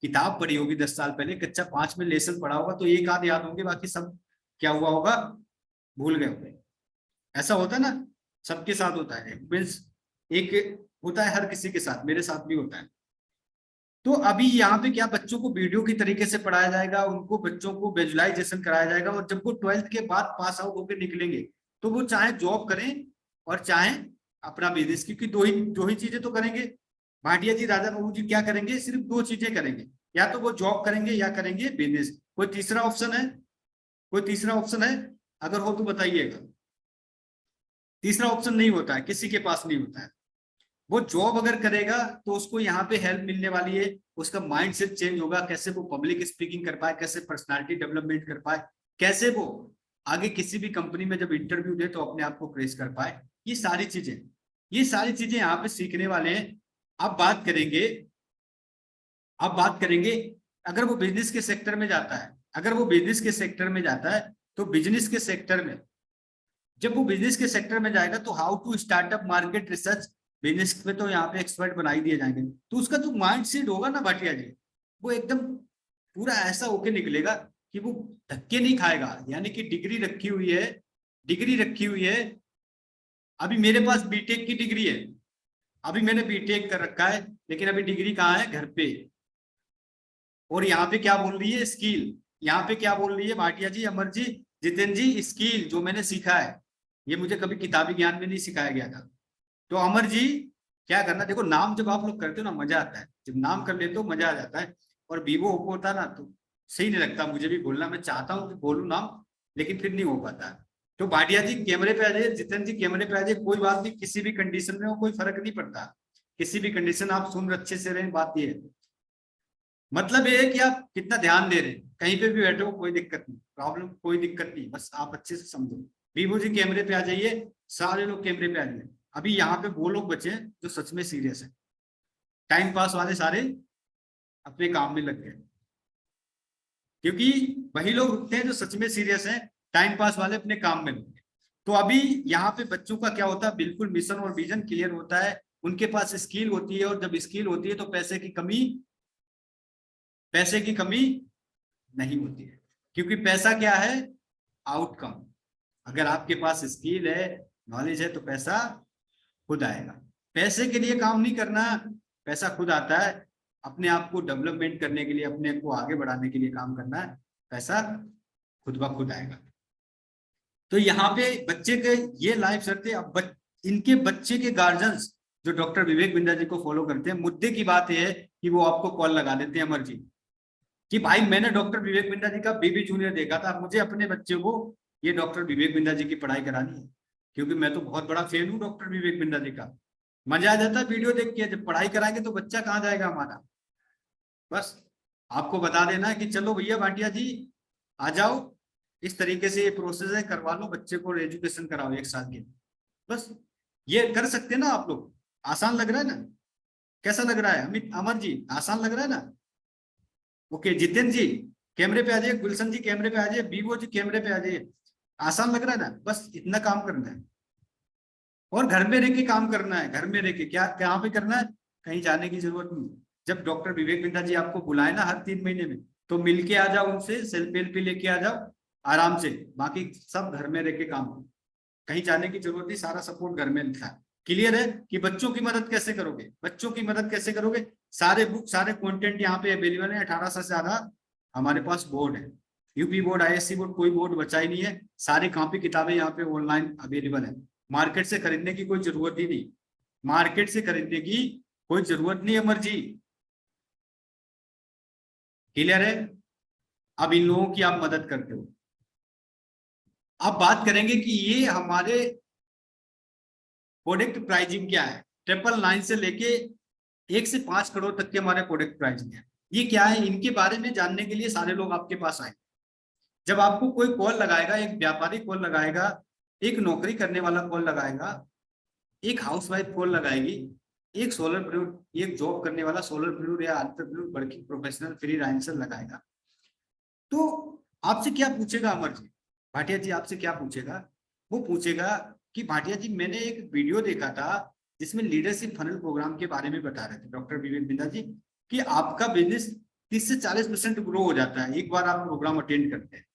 किताब पढ़ी होगी 10 साल पहले, कक्षा 5 में लेसन पढ़ा होगा तो एक आध याद होंगे, बाकी सब क्या हुआ होगा, भूल गए होंगे। ऐसा होता है ना, सबके साथ होता है, मीन्स एक होता है हर किसी के साथ, मेरे साथ भी होता है। तो अभी यहाँ पे क्या, बच्चों को वीडियो की तरीके से पढ़ाया जाएगा, उनको बच्चों को विजुअलाइजेशन कराया जाएगा, और जब वो 12th के बाद पास आउट होकर निकलेंगे तो वो चाहे जॉब करें और चाहे अपना बिजनेस, क्योंकि दो ही चीजें तो करेंगे। भाटिया जी, राजा बाबू जी क्या करेंगे, सिर्फ 2 चीजें करेंगे, या तो वो जॉब करेंगे या करेंगे बिजनेस। कोई तीसरा ऑप्शन है? कोई तीसरा ऑप्शन है? अगर हो तो बताइएगा। तीसरा ऑप्शन नहीं होता है, किसी के पास नहीं होता है। वो जॉब अगर करेगा तो उसको यहाँ पे हेल्प मिलने वाली है, उसका माइंडसेट चेंज होगा, कैसे वो पब्लिक स्पीकिंग कर पाए, कैसे पर्सनालिटी डेवलपमेंट कर पाए, कैसे वो आगे किसी भी कंपनी में जब इंटरव्यू दे तो अपने आप को प्रेस कर पाए। ये सारी चीजें यहाँ पे सीखने वाले हैं। अब बात करेंगे अगर वो बिजनेस के सेक्टर में जाता है, तो बिजनेस के सेक्टर में जब वो बिजनेस के सेक्टर में जाएगा तो how to startup, market research, business पे तो यहाँ पे एक्सपर्ट बना ही दिए जाएंगे। तो उसका जो माइंड सेट होगा ना भाटिया जी, वो एकदम पूरा ऐसा होके निकलेगा कि वो धक्के नहीं खाएगा। यानी कि डिग्री रखी हुई है। अभी मेरे पास बीटेक की डिग्री है, अभी मैंने बीटेक कर रखा है, लेकिन अभी डिग्री कहाँ है, घर पे। और यहाँ पे क्या बोल रही है, स्किल। यहाँ पे क्या बोल रही है भाटिया जी, अमर जी, जितेंद्र जी, स्किल जो मैंने सीखा है, ये मुझे कभी किताबी ज्ञान में नहीं सिखाया गया था। तो अमर जी क्या करना, देखो नाम जब आप लोग करते हो ना मजा आता है, जब नाम कर लेते हो मजा आ जाता है। और वीवो ओप्पो होता ना तो सही नहीं लगता मुझे भी बोलना, मैं चाहता हूँ कि बोलूँ नाम, लेकिन फिर नहीं हो पाता। तो भाटिया जी कैमरे पे आ जाइए, जितेंद्र जी कैमरे पे आ जाइए, कोई बात नहीं, किसी भी कंडीशन में हो कोई फर्क नहीं पड़ता, किसी भी कंडीशन आप सुन अच्छे से रहे। बात ये है, मतलब ये है कि आप कितना ध्यान दे रहे हैं, कहीं पे भी बैठे हो कोई दिक्कत नहीं, प्रॉब्लम कोई दिक्कत नहीं, बस आप अच्छे से समझो। वीवो जी कैमरे पे आ जाइए, सारे लोग कैमरे पे आ जाइए। अभी यहाँ पे वो लोग बचे जो सच में सीरियस है, टाइम पास वाले सारे अपने काम में लग गए, क्योंकि वही लोग रुकते हैं जो सच में सीरियस हैं, टाइम पास वाले अपने काम में लग गए। तो अभी यहाँ पे बच्चों का क्या होता है, बिल्कुल मिशन और विजन क्लियर होता है, उनके पास स्किल होती है, और जब स्किल होती है तो पैसे की कमी नहीं होती है, क्योंकि पैसा क्या है, आउटकम। अगर आपके पास स्किल है, नॉलेज है, तो पैसा खुद आएगा। पैसे के लिए काम नहीं करना, पैसा खुद आता है। अपने आप को डेवलपमेंट करने के लिए, अपने को आगे बढ़ाने के लिए काम करना है, पैसा खुद ब खुद आएगा। तो यहाँ पे बच्चे के ये लाइफ शर्तें। अब इनके बच्चे के गार्जियंस जो डॉक्टर विवेक बिंद्रा जी को फॉलो करते हैं, मुद्दे की बात यह है कि वो आपको कॉल लगा देते हैं, अमर जी, कि भाई मैंने डॉक्टर विवेक बिंद्रा जी का बेबी जूनियर देखा था, मुझे अपने बच्चे को ये डॉक्टर विवेक बिंद्रा जी की पढ़ाई करानी है, क्योंकि मैं तो बहुत बड़ा फैन हूँ डॉक्टर विवेक बिंद्रा जी का। मजा आ जाता है वीडियो देख के, जब पढ़ाई कराएंगे तो बच्चा कहाँ जाएगा हमारा। बस आपको बता देना कि चलो भैया भाटिया जी आ जाओ, इस तरीके से ये प्रोसेस है, करवा लो, बच्चे को एजुकेशन कराओ 1 साल के। बस ये कर सकते हैं ना आप लोग। आसान लग रहा है ना, कैसा लग रहा है अमित, अमर जी, आसान लग रहा है ना। ओके, जितेंद्र जी कैमरे पे आ जाइए, गुलशन जी कैमरे पे आ जाइए, वीवो जी कैमरे पे आ जाइए। आसान लग रहा है ना, बस इतना काम करना है, और घर में रह के काम करना है। घर में रह के क्या कहाँ पे करना है, कहीं जाने की जरूरत नहीं। जब डॉक्टर विवेक बिंद्रा जी आपको बुलाए ना हर 3 महीने में, तो मिलके आ जाओ उनसे, सेल्फी लेके आ जाओ आराम से। बाकी सब घर में रह के काम करो, कहीं जाने की जरूरत नहीं, सारा सपोर्ट घर में लिखा है। क्लियर है कि बच्चों की मदद कैसे करोगे, बच्चों की मदद कैसे करोगे। सारे बुक, सारे कंटेंट यहाँ पे अवेलेबल है। 18 से ज्यादा हमारे पास बोर्ड है, यूपी बोर्ड, आईएससी बोर्ड, कोई बोर्ड बचा ही नहीं है। सारी कॉपी किताबें यहाँ पे ऑनलाइन अवेलेबल है, मार्केट से खरीदने की कोई जरूरत ही नहीं, मार्केट से खरीदने की कोई जरूरत नहीं। अमर जी क्लियर है। अब इन लोगों की आप मदद करते हो। अब बात करेंगे कि ये हमारे प्रोडक्ट प्राइसिंग क्या है। 999 से लेके 1 से 5 करोड़ तक के हमारे प्रोडक्ट प्राइसिंग है। ये क्या है, इनके बारे में जानने के लिए सारे लोग आपके पास आए। जब आपको कोई कॉल लगाएगा, एक व्यापारी कॉल लगाएगा, एक नौकरी करने वाला कॉल लगाएगा, एक हाउसवाइफ कॉल लगाएगी, एक सोलरप्रेन्योर, एक जॉब करने वाला सोलरप्रेन्योर या एंटरप्रेन्योर वर्किंग प्रोफेशनल फ्रीलांसर लगाएगा तो आपसे क्या पूछेगा अमर जी, भाटिया जी आपसे क्या पूछेगा? वो पूछेगा कि भाटिया जी मैंने एक वीडियो देखा था जिसमें लीडरशिप फनल प्रोग्राम के बारे में बता रहे थे डॉक्टर विवेक बिंद्रा जी कि आपका बिजनेस 30 से 40% ग्रो हो जाता है एक बार आप प्रोग्राम अटेंड करते हैं।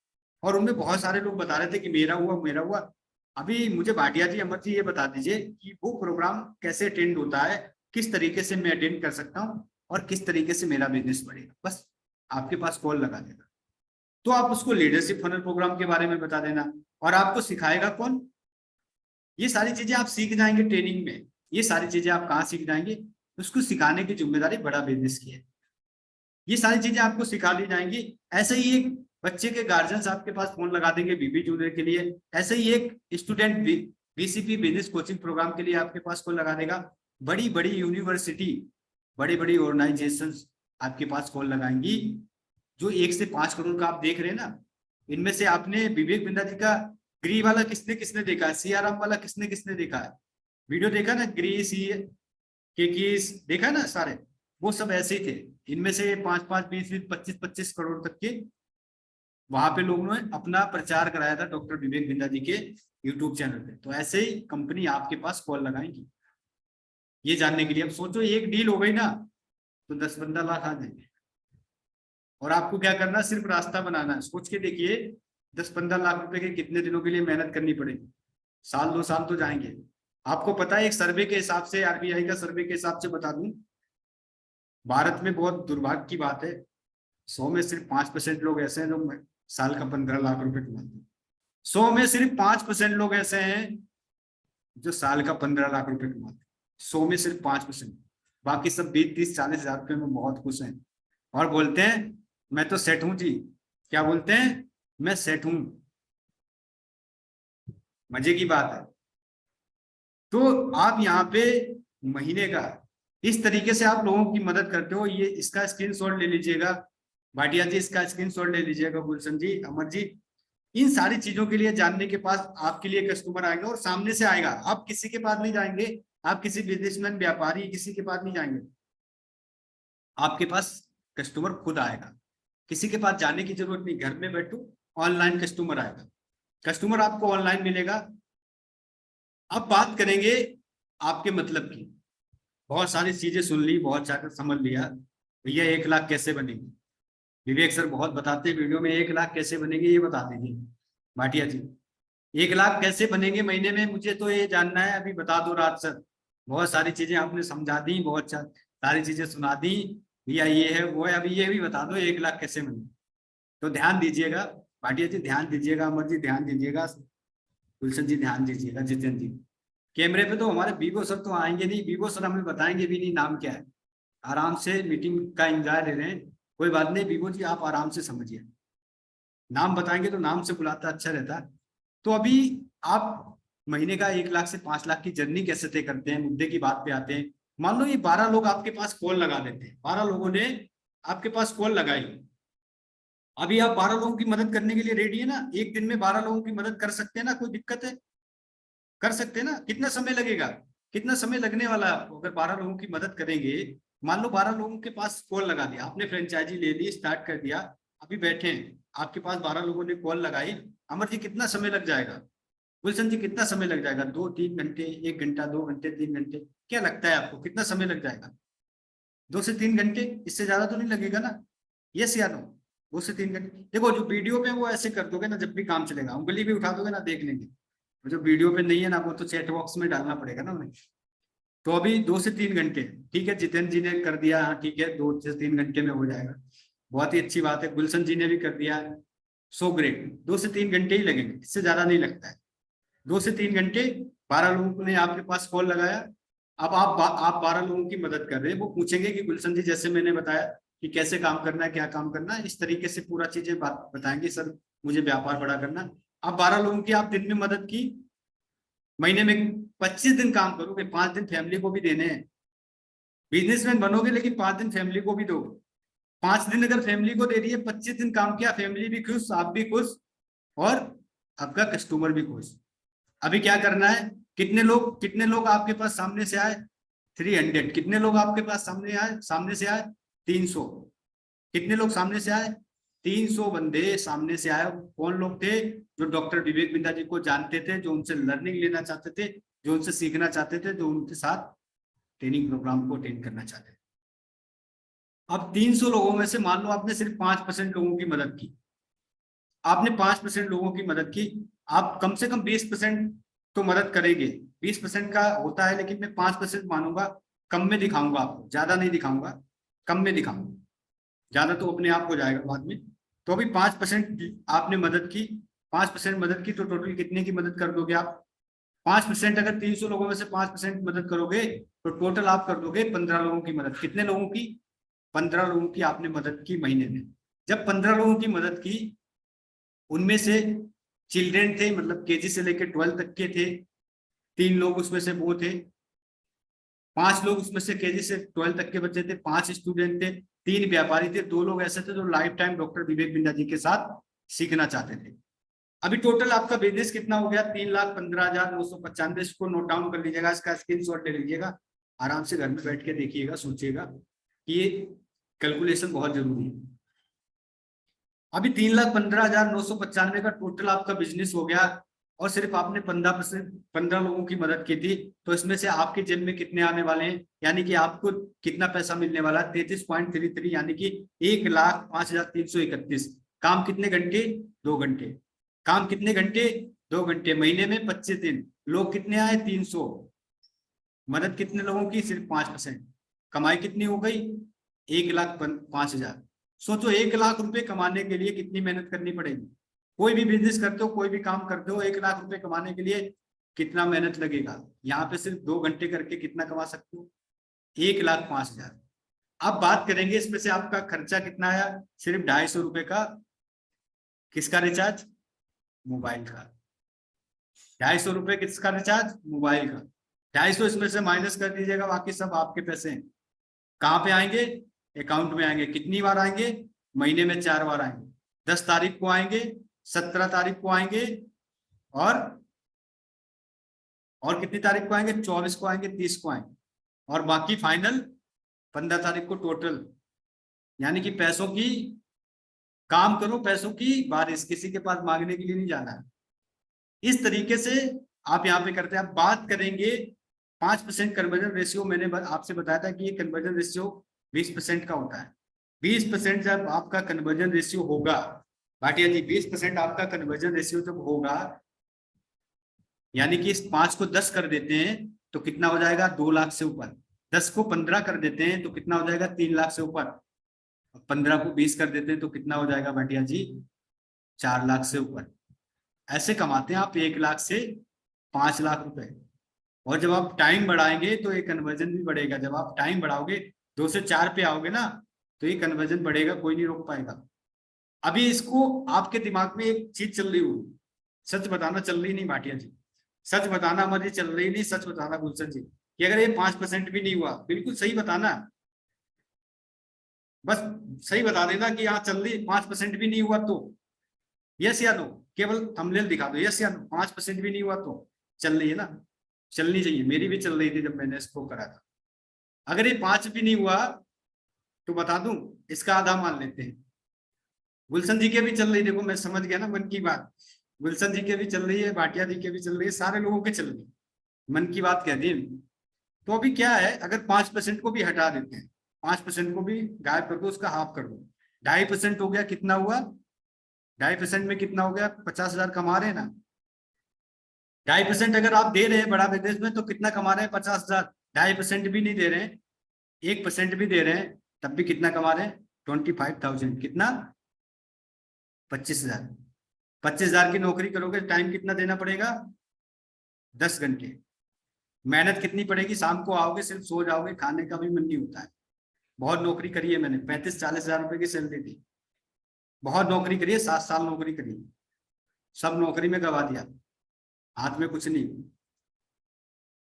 और उनमें बहुत सारे लोग बता रहे थे कि मेरा हुआ। अभी मुझे भाटिया जी, अमर जी ये बता दीजिए कि वो प्रोग्राम कैसे अटेंड होता है, किस तरीके से मैं अटेंड कर सकता हूँ और किस तरीके से मेरा बिजनेस बढ़ेगा। बस आपके पास कॉल लगा देगा तो आप उसको लीडरशिप फनल प्रोग्राम के बारे में बता देना और आपको सिखाएगा कौन? ये सारी चीजें आप सीख जाएंगे ट्रेनिंग में। ये सारी चीजें आप कहाँ सीख जाएंगे? उसको सिखाने की जिम्मेदारी बड़ा बिजनेस की है। ये सारी चीजें आपको सिखा दी जाएंगी। ऐसे ही एक बच्चे के गार्जियंस आपके पास फोन लगा देंगे बीबी जूनियर के लिए, ऐसे ही एक student BCP business coaching program के लिए आपके पास कॉल लगा देगा। बड़ी बड़ी यूनिवर्सिटी, बड़ी बड़ी ऑर्गेनाइजेशंस आपके पास कॉल लगाएंगी। जो 1 से 5 करोड़ का आप देख रहे हैं ना, इनमें से आपने विवेक बिंद्रा जी का ग्री वाला किसने किसने देखा है, सीआरएम वाला किसने किसने देखा है? वीडियो देखा ना, ग्री सी के कीस देखा ना, सारे वो सब ऐसे ही थे। इनमें से 5-5, 20-20, 25-25 करोड़ तक के वहां पे लोगों ने अपना प्रचार कराया था डॉक्टर विवेक बिंद्रा जी के यूट्यूब चैनल पे। तो ऐसे ही कंपनी आपके पास कॉल लगाएंगी ये जानने के लिए। अब सोचो एक डील हो गई ना तो 10-15 लाख आ जाएंगे और आपको क्या करना, सिर्फ रास्ता बनाना है। सोच के देखिए 10-15 लाख रुपए के कितने दिनों के लिए मेहनत करनी पड़ेगी? 1-2 साल तो जाएंगे। आपको पता है एक सर्वे के हिसाब से, आरबीआई का सर्वे के हिसाब से बता दूं, भारत में बहुत दुर्भाग्य की बात है 100 में सिर्फ 5% लोग ऐसे हैं जो साल का 15 लाख रुपए कमाते हैं। 100 में सिर्फ 5% लोग ऐसे हैं जो साल का 15 लाख रुपए कमाते हैं। 100 में सिर्फ 5%, बाकी सब 20-30-40 हजार रुपए में बहुत खुश हैं और बोलते हैं मैं तो सेट हूं जी। क्या बोलते हैं? मैं सेट हूं। मजे की बात है। तो आप यहाँ पे महीने का इस तरीके से आप लोगों की मदद करते हो। ये इसका स्क्रीनशॉट ले लीजिएगा भाटिया जी, इसका स्क्रीनशॉट ले लीजिएगा गुलशन जी, अमर जी। इन सारी चीजों के लिए जानने के पास आपके लिए कस्टमर आएगा और सामने से आएगा। आप किसी के पास नहीं जाएंगे, आप किसी बिजनेसमैन व्यापारी किसी के पास नहीं जाएंगे, आपके पास कस्टमर खुद आएगा। किसी के पास जाने की जरूरत नहीं, घर में बैठो ऑनलाइन कस्टमर आएगा। कस्टमर आपको ऑनलाइन मिलेगा। अब बात करेंगे आपके मतलब की। बहुत सारी चीजें सुन ली, बहुत सारा समझ लिया, भैया 1 लाख कैसे बनेगी? विवेक सर बहुत बताते हैं वीडियो में 1 लाख कैसे बनेगी, ये बता दीजिए भाटिया जी। 1 लाख कैसे बनेंगे महीने में, मुझे तो ये जानना है। अभी बता दो राज सर, बहुत सारी चीजें आपने समझा दी, बहुत सारी चीजें सुना दी, भैया ये है वो है, अभी ये भी बता दो 1 लाख कैसे बनेगी। तो ध्यान दीजिएगा भाटिया जी, ध्यान दीजिएगा, अमर जी ध्यान दीजिएगा, गुलशन जी ध्यान दीजिएगा, जितेंद्र जी। कैमरे पे तो हमारे बीबो सर तो आएंगे नहीं, बीबो सर हमें बताएंगे भी नहीं नाम क्या है। आराम से मीटिंग का एंजॉय ले रहे हैं, कोई बात नहीं। बीबो जी आप आराम से समझिए, नाम बताएंगे तो नाम से बुलाता अच्छा रहता है। तो अभी आप महीने का 1 लाख से 5 लाख की जर्नी कैसे तय करते हैं, मुद्दे की बात पे आते हैं। मान लो ये 12 लोग आपके पास कॉल लगा देते हैं, 12 लोगों ने आपके पास कॉल लगाई। अभी आप 12 लोगों की मदद करने के लिए रेडी है ना? एक दिन में 12 लोगों की मदद कर सकते हैं ना? कोई दिक्कत है? कर सकते हैं ना? कितना समय लगेगा? कितना समय लगने वाला है आपको? अगर 12 लोगों की मदद करेंगे, मान लो 12 लोगों के पास कॉल लगा दिया आपने, फ्रेंचाइजी ले ली, स्टार्ट कर दिया, अभी बैठे हैं आपके पास 12 लोगों ने कॉल लगाई। अमर जी कितना समय लग जाएगा? गुलशन जी कितना समय लग जाएगा? 2-3 घंटे, 1 घंटा, 2 घंटे, 3 घंटे, क्या लगता है आपको कितना समय लग जाएगा? 2 से 3 घंटे, इससे ज्यादा तो नहीं लगेगा ना? यस या नो? 2 से 3 घंटे। देखो जो वीडियो पे वो ऐसे कर दोगे ना, जब भी काम चलेगा, उंगली भी उठा दोगे ना, देख लेंगे। जो वीडियो पे नहीं है ना, वो तो चैट बॉक्स में डालना पड़ेगा ना उन्हें। तो अभी 2 से 3 घंटे, ठीक है, जितेंद्र जी ने कर दिया, हाँ ठीक है, 2 से 3 घंटे में हो जाएगा, बहुत ही अच्छी बात है। गुलशन जी ने भी कर दिया, सो ग्रेट। 2 से 3 घंटे ही लगेंगे, इससे ज्यादा नहीं लगता है। 2 से 3 घंटे, 12 लोगों ने आपके पास कॉल लगाया। अब आप 12 लोगों की मदद कर रहे हैं। वो पूछेंगे कि गुलशन जी जैसे मैंने बताया कि कैसे काम करना है, क्या काम करना है, इस तरीके से पूरा चीजें बताएंगे। सर मुझे व्यापार बड़ा करना। अब 12 लोगों की आप दिन में मदद की, महीने में 25 दिन काम करोगे, 5 दिन फैमिली को भी देने हैं। बिजनेसमैन बनोगे लेकिन 5 दिन फैमिली को भी दो। 5 दिन अगर फैमिली को दे दिए, 25 दिन काम किया, फैमिली भी खुश, आप भी खुश और आपका कस्टमर भी खुश। अभी क्या करना है? कितने लोग आपके पास सामने से आए? 300। कितने लोग आपके पास सामने से आए 300। कितने लोग सामने से आए 300 बंदे सामने से आए। कौन लोग थे? जो डॉक्टर विवेक बिंद्रा जी को जानते थे, जो उनसे लर्निंग लेना चाहते थे, जो उनसे सीखना चाहते थे, जो उनके साथ ट्रेनिंग प्रोग्राम को अटेंड करना चाहते थे। अब 300 लोगों में से मान लो आपने सिर्फ 5% लोगों की मदद की। आपने 5% लोगों की मदद की। आप कम से कम 20% तो मदद करेंगे। 20% का होता है, लेकिन मैं 5% मानूंगा, कम में दिखाऊंगा आपको, ज्यादा नहीं दिखाऊंगा, कम में दिखाऊंगा। ज्यादा तो अपने आप हो जाएगा बाद में। तो अभी 5% आपने मदद की, 5% मदद की, तो टोटल कितने की मदद कर दोगे आप? 5%, अगर 300 लोगों में से 5% मदद करोगे तो टोटल आप कर दोगे 15 लोगों की मदद। कितने लोगों की? 15 लोगों की आपने मदद की महीने में। जब 15 लोगों की मदद की, उनमें से चिल्ड्रेन थे, मतलब केजी से लेकर 12 तक के थे, 3 लोग उसमें से वो थे, 5 लोग उसमें से केजी से 12 तक के बच्चे थे, 5 स्टूडेंट थे, 3 व्यापारी थे, 2 लोग ऐसे थे जो life time doctor Vivek Bindra ji के साथ सीखना चाहते थे। अभी टोटल आपका बिजनेस कितना हो गया? 3,15,995। इसको नोट डाउन कर लीजिएगा, इसका स्क्रीनशॉट ले लीजिएगा, आराम से घर में बैठ के देखिएगा, सोचिएगा कि ये कैलकुलेशन बहुत जरूरी है। अभी 3,15,995 का टोटल आपका बिजनेस हो गया, और सिर्फ आपने 15 लोगों की मदद की थी। तो इसमें से आपके जेब में कितने आने वाले हैं, यानी कि आपको कितना पैसा मिलने वाला है? 33.33, यानी कि 1,05,331। काम कितने घंटे? 2 घंटे। काम कितने घंटे? 2 घंटे। महीने में 25 दिन। लोग कितने आए? 300। मदद कितने लोगों की? सिर्फ 5%। कमाई कितनी हो गई? 1,05,000। सोचो 1 लाख रुपए कमाने के लिए कितनी मेहनत करनी पड़ेगी। कोई भी बिजनेस करते हो, कोई भी काम करते हो, 1 लाख रुपए कमाने के लिए कितना मेहनत लगेगा? यहाँ पे सिर्फ 2 घंटे करके कितना कमा सकते हो? 1,05,000। अब बात करेंगे इसमें से आपका खर्चा कितना आया? सिर्फ 250 रुपए का। किसका रिचार्ज? मोबाइल का। 250 रुपए किसका रिचार्ज? मोबाइल का। 250 इसमें से माइनस कर दीजिएगा, बाकी सब आपके पैसे हैं। कहाँ पे आएंगे? अकाउंट में आएंगे। कितनी बार आएंगे? महीने में 4 बार आएंगे। 10 तारीख को आएंगे, 17 तारीख को आएंगे, और कितनी तारीख को आएंगे? 24 को आएंगे, 30 को आएंगे, और बाकी फाइनल 15 तारीख को टोटल। यानी कि पैसों की काम करो, पैसों की बारिश, किसी के पास मांगने के लिए नहीं जाना है। इस तरीके से आप यहाँ पे करते हैं। आप बात करेंगे 5% कन्वर्जन रेशियो। मैंने आपसे बताया था कि ये कन्वर्जन रेशियो 20% का होता है। 20% जब आपका कन्वर्जन रेशियो होगा, भाटिया जी, 20% आपका कन्वर्जन रेशियो जब होगा, यानी कि इस 5 को 10 कर देते हैं तो कितना हो जाएगा? 2 लाख से ऊपर। 10 को 15 कर देते हैं तो कितना हो जाएगा? 3 लाख से ऊपर। 15 को 20 कर देते हैं तो कितना हो जाएगा भाटिया जी? 4 लाख से ऊपर। ऐसे कमाते हैं आप 1 लाख से 5 लाख रुपए। और जब आप टाइम बढ़ाएंगे तो ये कन्वर्जन भी बढ़ेगा। जब आप टाइम बढ़ाओगे, 2 से 4 पे आओगे ना, तो ये कन्वर्जन बढ़ेगा, कोई नहीं रोक पाएगा। अभी इसको आपके दिमाग में एक चीज चल रही हुई, सच बताना चल रही नहीं भाटिया जी, सच बताना अमर जी, चल रही नहीं, सच बताना गुलशन जी, कि अगर ये 5% भी नहीं हुआ, बिल्कुल सही बताना, बस सही बता देना कि यहाँ चल रही 5% भी नहीं हुआ तो यस या नो, केवल थंबनेल दिखा दो, यस या नो। 5% भी नहीं हुआ तो चल रही है ना? चलनी चाहिए। मेरी भी चल रही थी जब मैंने इसको करा था। अगर ये 5 भी नहीं हुआ तो बता दूं, इसका आधा मान लेते हैं। गुलशन जी के भी चल रही, देखो मैं समझ गया ना मन की बात। गुलशन जी के भी चल रही है, भाटिया जी के भी चल रही है, सारे लोगों के चल रही है, मन की बात कह दी। तो अभी क्या है, अगर 5% को भी हटा देते हैं, 5% को भी गायब कर दो, उसका हाफ कर दो, 2.5% हो गया। कितना हुआ? 2.5% में कितना हो गया? 50,000 कमा रहे हैं ना। 2.5% अगर आप दे रहे हैं बड़ा बिजनेस में तो कितना कमा रहे हैं? 50,000। 2.5% भी नहीं दे रहे हैं, 1% भी दे रहे हैं, तब भी कितना कमा रहे हैं? 25,000। कितना? 25,000। 25,000 की नौकरी करोगे, टाइम कितना देना पड़ेगा? 10 घंटे। मेहनत कितनी पड़ेगी? शाम को आओगे, सिर्फ सो जाओगे, खाने का भी मन नहीं होता है। बहुत नौकरी करी है मैंने, 35-40 हजार रुपए की सैलरी थी, बहुत नौकरी करी है, 7 साल नौकरी करी, सब नौकरी में गवा दिया, हाथ में कुछ नहीं।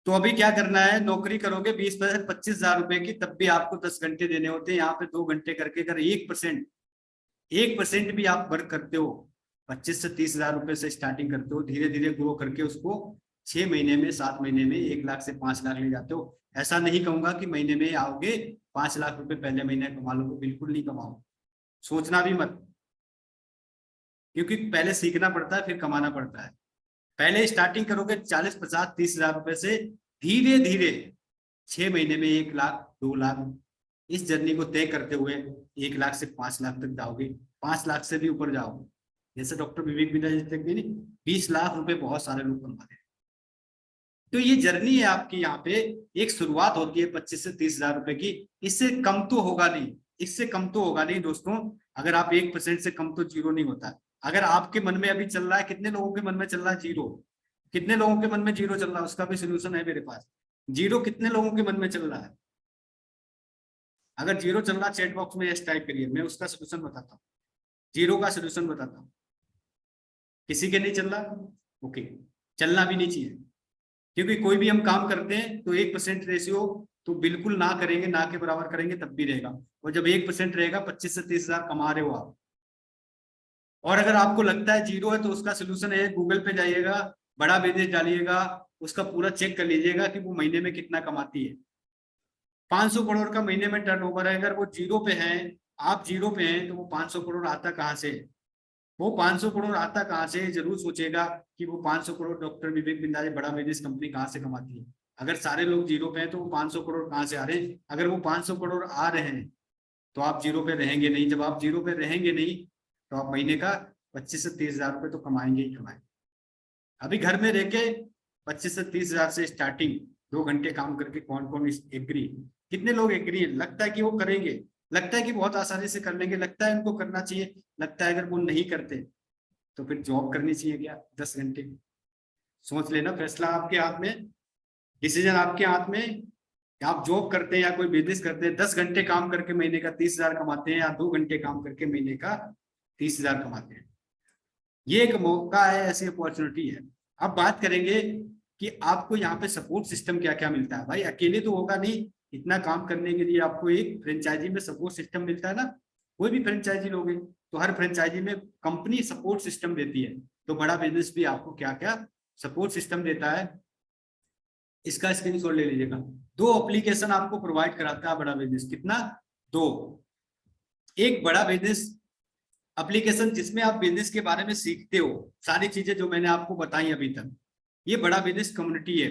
तो अभी क्या करना है, नौकरी करोगे 20-25,000 रुपए की, तब भी आपको 10 घंटे देने होते हैं। यहाँ पे 2 घंटे करके अगर 1% भी आप वर्क करते हो, 25 से 30,000 रुपए से स्टार्टिंग करते हो, धीरे धीरे ग्रो करके उसको 6 महीने में 7 महीने में 1 लाख से 5 लाख ले जाते हो। ऐसा नहीं कहूंगा कि महीने में आओगे 5 लाख रुपए पहले महीने कमा लोगे, बिल्कुल नहीं कमाओ, सोचना भी मत, क्योंकि पहले सीखना पड़ता है फिर कमाना पड़ता है। पहले स्टार्टिंग करोगे 40, 50, 30 हजार रुपए से, धीरे धीरे 6 महीने में 1 लाख 2 लाख, इस जर्नी को तय करते हुए 1 लाख से 5 लाख तक जाओगे, 5 लाख से भी ऊपर जाओगे। जैसे डॉक्टर विवेक बिंद्रा जी तक भी नहीं, 20 लाख रुपए बहुत सारे लोग कमा रहे हैं। तो ये जर्नी है आपकी, यहाँ पे एक शुरुआत होती है 25 से 30 हजार रुपए की, इससे कम तो होगा नहीं, इससे कम तो होगा नहीं दोस्तों। अगर आप 1% से कम तो जीरो नहीं होता। अगर आपके मन में अभी चल रहा है, कितने लोगों के मन में चल रहा है जीरो, कितने लोगों के मन में जीरो चल रहा है, उसका भी सोल्यूशन है मेरे पास। जीरो कितने लोगों के मन में चल रहा है? अगर जीरो चल रहा है चैट बॉक्स में यस टाइप करिए, मैं उसका सोल्यूशन बताता हूँ, जीरो का सोल्यूशन बताता हूँ। किसी के नहीं चल रहा, ओके, चलना भी नहीं चाहिए, क्योंकि कोई भी हम काम करते हैं तो 1% रेशियो तो बिल्कुल ना करेंगे, ना के बराबर करेंगे तब भी रहेगा। और जब 1% रहेगा 25 से 30 हजार कमा रहे हो आप। और अगर आपको लगता है जीरो है तो उसका सोल्यूशन है, गूगल पे जाइएगा, बड़ा बिजनेस डालिएगा, उसका पूरा चेक कर लीजिएगा कि वो महीने में कितना कमाती है। 500 करोड़ का महीने में टर्नओवर है, अगर वो जीरो पे है, आप जीरो पे हैं, तो वो 500 करोड़ आता कहाँ से? वो 500 करोड़ आता कहाँ से? जरूर सोचेगा कि वो 500 करोड़ डॉक्टर विवेक बिंद्रा जी बड़ा बिजनेस कंपनी कहाँ से कमाती है। अगर सारे लोग जीरो पे हैं तो वो 500 करोड़ कहाँ से आ रहे हैं? अगर वो 500 करोड़ आ रहे हैं तो आप जीरो पे रहेंगे नहीं। जब आप जीरो पे रहेंगे नहीं तो आप महीने का 25 से 30 हजार रुपये तो कमाएंगे ही कमाएंगे। अभी घर में रह के 25 से 30 हजार से स्टार्टिंग, 2 घंटे काम करके कौन कौन एग्री, कितने लोग एग्री? लगता है कि वो करेंगे, लगता है कि बहुत आसानी से कर लेंगे, लगता है उनको करना चाहिए, लगता है अगर वो नहीं करते तो फिर जॉब करनी चाहिए क्या 10 घंटे? सोच लेना, फैसला आपके हाथ में, डिसीजन आपके हाथ में। आप जॉब करते हैं या कोई बिजनेस करते हैं, 10 घंटे काम करके महीने का 30 हजार कमाते हैं, या 2 घंटे काम करके महीने का 30 हजार कमाते हैं। ये एक मौका है, ऐसी अपॉर्चुनिटी है। अब बात करेंगे कि आपको यहाँ पे सपोर्ट सिस्टम क्या क्या मिलता है। भाई अकेले तो होगा नहीं, इतना काम करने के लिए आपको एक फ्रेंचाइजी में सपोर्ट सिस्टम मिलता है ना। कोई भी फ्रेंचाइजी लोगे तो हर फ्रेंचाइजी में कंपनी सपोर्ट सिस्टम देती है। तो बड़ा बिजनेस भी आपको क्या क्या सपोर्ट सिस्टम देता है, इसका स्क्रीनशॉट ले लीजिएगा। 2 एप्लीकेशन आपको प्रोवाइड कराता है बड़ा बिजनेस। कितना? 2। एक बड़ा बिजनेस एप्लीकेशन जिसमें आप बिजनेस के बारे में सीखते हो, सारी चीजें जो मैंने आपको बताई अभी तक, ये बड़ा बिजनेस कम्युनिटी है।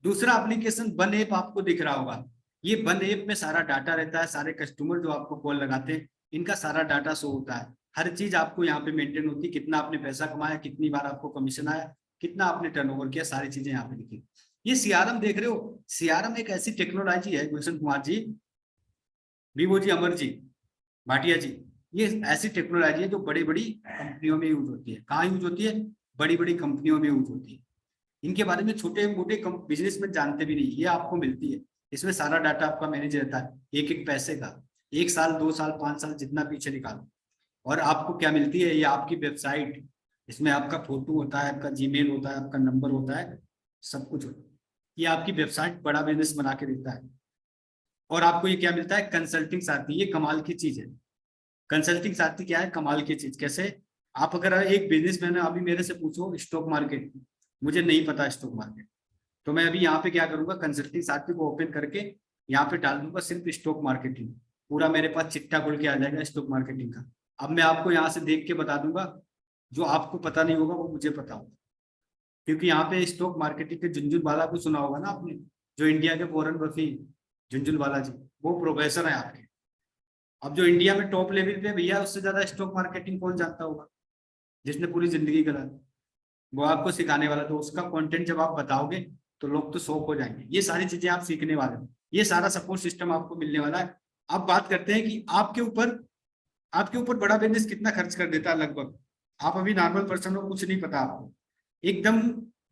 दूसरा एप्लीकेशन वन ऐप आपको दिख रहा होगा। ये वन ऐप में सारा डाटा रहता है, सारे कस्टमर जो आपको कॉल लगाते हैं इनका सारा डाटा शो होता है। हर चीज आपको यहाँ पे मेंटेन होती है, कितना आपने पैसा कमाया, कितनी बार आपको कमीशन आया, कितना आपने टर्नओवर किया, सारी चीजें यहाँ पे लिखी। ये सीआरएम देख रहे हो, सीआरएम एक ऐसी टेक्नोलॉजी है, गुलशन कुमार जी, विवो जी, अमर जी, भाटिया जी, ये ऐसी टेक्नोलॉजी है जो बड़ी बड़ी कंपनियों में यूज होती है। कहाँ यूज होती है? बड़ी बड़ी कंपनियों में यूज होती है। इनके बारे में छोटे मोटे बिजनेस में जानते भी नहीं, ये आपको मिलती है। इसमें सारा डाटा आपका मैनेज रहता है, एक एक पैसे का, 1 साल 2 साल 5 साल जितना पीछे निकालो। और आपको क्या मिलती है? ये आपकी वेबसाइट, इसमें आपका फोटो होता है, आपका जीमेल होता है, आपका नंबर होता है, सब कुछ होता है। ये आपकी वेबसाइट बड़ा बिजनेस बना के देता है। और आपको ये क्या मिलता है? कंसल्टिंग साथी। ये कमाल की चीज है। कंसल्टिंग साथी क्या है? कमाल की चीज। कैसे? आप अगर एक बिजनेसमैन है, अभी मेरे से पूछो स्टॉक मार्केट, मुझे नहीं पता स्टॉक मार्केट, तो मैं अभी यहाँ पे क्या करूंगा, कंसल्टिंग साथी को ओपन करके यहाँ पे डाल दूंगा सिर्फ स्टॉक मार्केटिंग। पूरा मेरे पास चिट्ठा खुल के आ जाएगा स्टॉक मार्केटिंग का। अब मैं आपको यहाँ से देख के बता दूंगा, जो आपको पता नहीं होगा वो मुझे पता होगा, क्योंकि यहाँ पे स्टॉक मार्केटिंग के झुंझुनवाला को सुना होगा ना आपने, जो इंडिया के फॉरेन बफी झुंझुनवाला जी, वो प्रोफेसर है आपके। अब जो इंडिया में टॉप लेवल पे भैया, उससे ज्यादा स्टॉक मार्केटिंग कौन जानता होगा, जिसने पूरी जिंदगी करा, वो आपको सिखाने वाला। तो उसका कंटेंट जब आप बताओगे तो लोग तो शौक हो जाएंगे। ये सारी चीजें आप सीखने वाले हो, ये सारा सपोर्ट सिस्टम आपको मिलने वाला है। अब बात करते हैं कि आपके ऊपर बड़ा बिजनेस कितना खर्च कर देता है लगभग। आप अभी नॉर्मल पर्सन हो, कुछ नहीं पता आपको, एकदम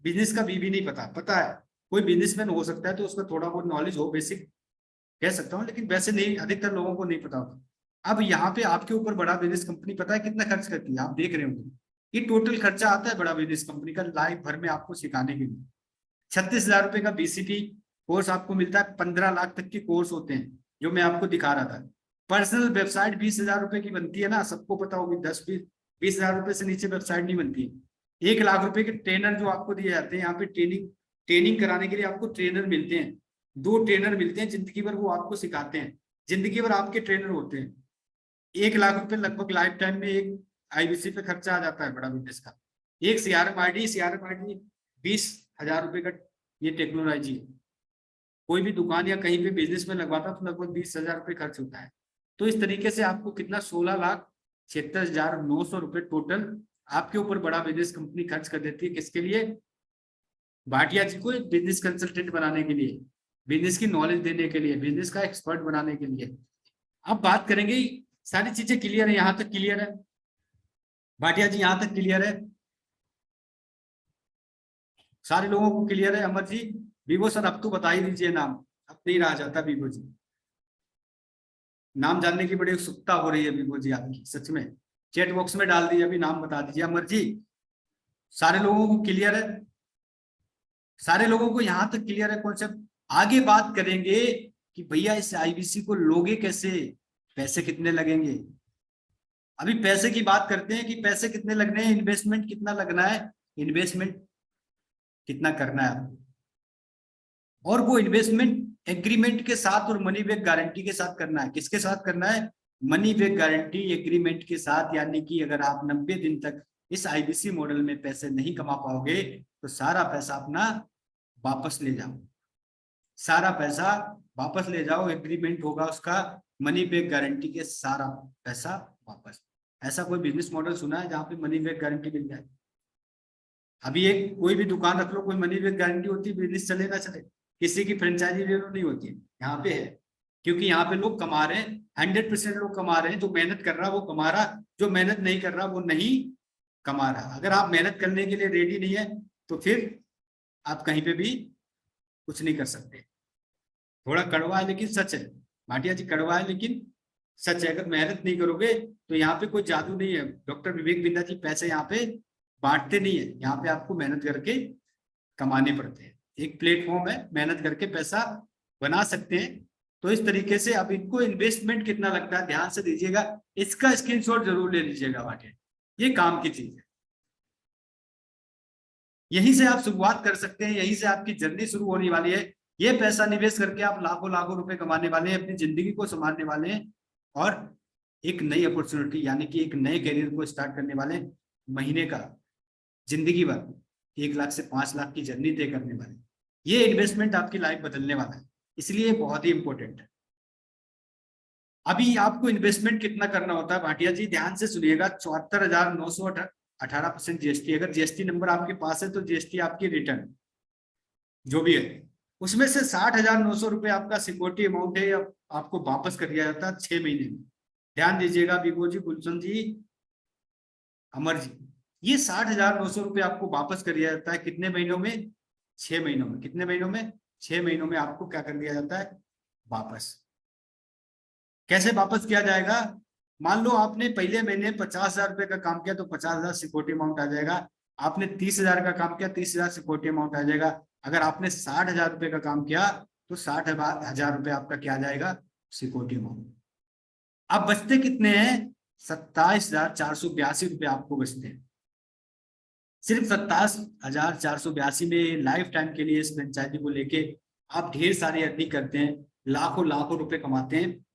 बिजनेस का भी नहीं पता है। कोई बिजनेसमैन हो सकता है तो उसका थोड़ा बहुत नॉलेज हो, बेसिक कह सकता हूँ, लेकिन वैसे नहीं, अधिकतर लोगों को नहीं पता होता। अब यहाँ पे आपके ऊपर बड़ा बिजनेस कंपनी पता है कितना खर्च करती है? आप देख रहे होंगे ये टोटल खर्चा आता है बड़ा बिजनेस कंपनी का लाइफ भर में आपको सिखाने के लिए। 36,000 रुपए का बीसीटी कोर्स आपको मिलता है, 15 लाख तक के कोर्स होते हैं जो मैं आपको दिखा रहा था। पर्सनल वेबसाइट 20,000 रुपए की बनती है ना, सबको पता होगी। 10-20 हजार रुपए से नीचे वेबसाइट नहीं बनती है। 1 लाख रुपए के ट्रेनर जो आपको दिए जाते हैं, यहाँ पे ट्रेनिंग कराने के लिए आपको ट्रेनर मिलते हैं, 2 ट्रेनर मिलते हैं जिंदगी भर, वो आपको सिखाते हैं, जिंदगी भर आपके ट्रेनर होते हैं। 1 लाख रुपए लगभग लाइफ टाइम में एक आईबीसी पे खर्चा आ जाता है बड़ा बिजनेस का। एक सीआरएम आईडी 20,000 रुपए का ये टेक्नोलॉजी है। कोई भी दुकान या कहीं पे बिजनेस में लगवाता तो लगभग 20,000 रुपए खर्च होता है। तो इस तरीके से आपको कितना 16,76,900 रुपए टोटल आपके ऊपर बड़ा बिजनेस कंपनी खर्च कर देती है। किसके लिए? भाटिया जी को बिजनेस कंसल्टेंट बनाने के लिए, बिजनेस की नॉलेज देने के लिए, बिजनेस का एक्सपर्ट बनाने के लिए। अब बात करेंगे, सारी चीजें क्लियर है, यहां तक क्लियर है भाटिया जी? यहां तक क्लियर है? सारे लोगों को क्लियर है? अमर जी, विवो सर अब तो बता ही दीजिए नाम, अब नहीं रहा जाता विवो जी, नाम जानने की बड़ी उत्सुकता हो रही है विवो जी आपकी, सच में। चैट बॉक्स में डाल दीजिए, अभी नाम बता दीजिए। अमर जी, सारे लोगों को क्लियर है? सारे लोगों को यहां तक क्लियर है कॉन्सेप्ट? आगे बात करेंगे कि भैया इस आईबीसी को लोगे कैसे, पैसे कितने लगेंगे। अभी पैसे की बात करते हैं कि पैसे कितने लगने हैं, इन्वेस्टमेंट कितना लगना है, इन्वेस्टमेंट कितना करना है आपको, और वो इन्वेस्टमेंट एग्रीमेंट के साथ और मनी बैक गारंटी के साथ करना है। किसके साथ करना है? मनी बैक गारंटी एग्रीमेंट के साथ। यानी कि अगर आप 90 दिन तक इस आईबीसी मॉडल में पैसे नहीं कमा पाओगे तो सारा पैसा अपना वापस ले जाओ, सारा पैसा वापस ले जाओ, एग्रीमेंट होगा उसका, मनी बैक गारंटी के सारा पैसा वापस। ऐसा कोई बिजनेस मॉडल सुना है जहां पे मनी बैक गारंटी मिल जाए? अभी एक कोई भी दुकान रख लो, कोई मनी बैक गारंटी होती है, बिजनेस चले ना चले, किसी की फ्रेंचाइजी ले लो, नहीं होती है। यहाँ पे है, क्योंकि यहाँ पे लोग कमा रहे हैं, 100% लोग कमा रहे हैं। जो मेहनत कर रहा वो कमा रहा, जो मेहनत नहीं कर रहा वो नहीं कमा रहा। अगर आप मेहनत करने के लिए रेडी नहीं है तो फिर आप कहीं पे भी कुछ नहीं कर सकते। थोड़ा कड़वा है लेकिन सच है भाटिया जी, कड़वा है लेकिन सच है। अगर मेहनत नहीं करोगे तो यहाँ पे कोई जादू नहीं है। डॉक्टर विवेक बिंद्रा जी पैसे यहाँ पे बांटते नहीं है, यहाँ पे आपको मेहनत करके कमाने पड़ते हैं। एक प्लेटफॉर्म है, मेहनत करके पैसा बना सकते हैं। तो इस तरीके से अब इनको इन्वेस्टमेंट कितना लगता है ध्यान से दीजिएगा, इसका स्क्रीनशॉट जरूर ले लीजिएगा भाटिया, ये काम की चीज है। यहीं से आप शुरुआत कर सकते हैं, यहीं से आपकी जर्नी शुरू होने वाली है। ये पैसा निवेश करके आप लाखों लाखों रुपए कमाने वाले हैं, अपनी जिंदगी को संभालने वाले हैं और एक नई अपॉर्चुनिटी यानी कि एक नए करियर को स्टार्ट करने वाले हैं। महीने का, जिंदगी भर 1 लाख से 5 लाख की जर्नी तय करने वाले। ये इन्वेस्टमेंट आपकी लाइफ बदलने वाला है, इसलिए बहुत ही इंपॉर्टेंट है। अभी आपको इन्वेस्टमेंट कितना करना होता है भाटिया जी, ध्यान से सुनिएगा। 74,918% जीएसटी। अगर जीएसटी नंबर आपके पास है तो जीएसटी आपकी रिटर्न जो भी है उसमें से 60,900 रुपए आपका सिक्योरिटी अमाउंट है, आपको वापस कर दिया जाता है 6 महीने में। ध्यान दीजिएगा विभो जी, गुलशन जी, अमर जी, ये 60,900 रुपए आपको वापस कर दिया जाता है कितने महीनों में? 6 महीनों में। कितने महीनों में? 6 महीनों में आपको क्या कर दिया जाता है? वापस। कैसे वापस किया जाएगा? मान लो आपने पहले महीने 50,000 रुपए का काम किया तो 50,000 सिक्योरिटी अमाउंट आ जाएगा। आपने 30,000 का काम किया, 30,000 सिक्योरिटी अमाउंट आ जाएगा। अगर आपने 60,000 रुपए का काम किया तो 60,000 रुपए आपका क्या आ जाएगा? Security amount. अब बचते कितने हैं? 27,482 रुपए आपको बचते हैं। सिर्फ 27,482 में लाइफ टाइम के लिए इस फ्रेंचाइजी को लेके आप ढेर सारी अर्निंग करते हैं, लाखों लाखों रुपए कमाते हैं।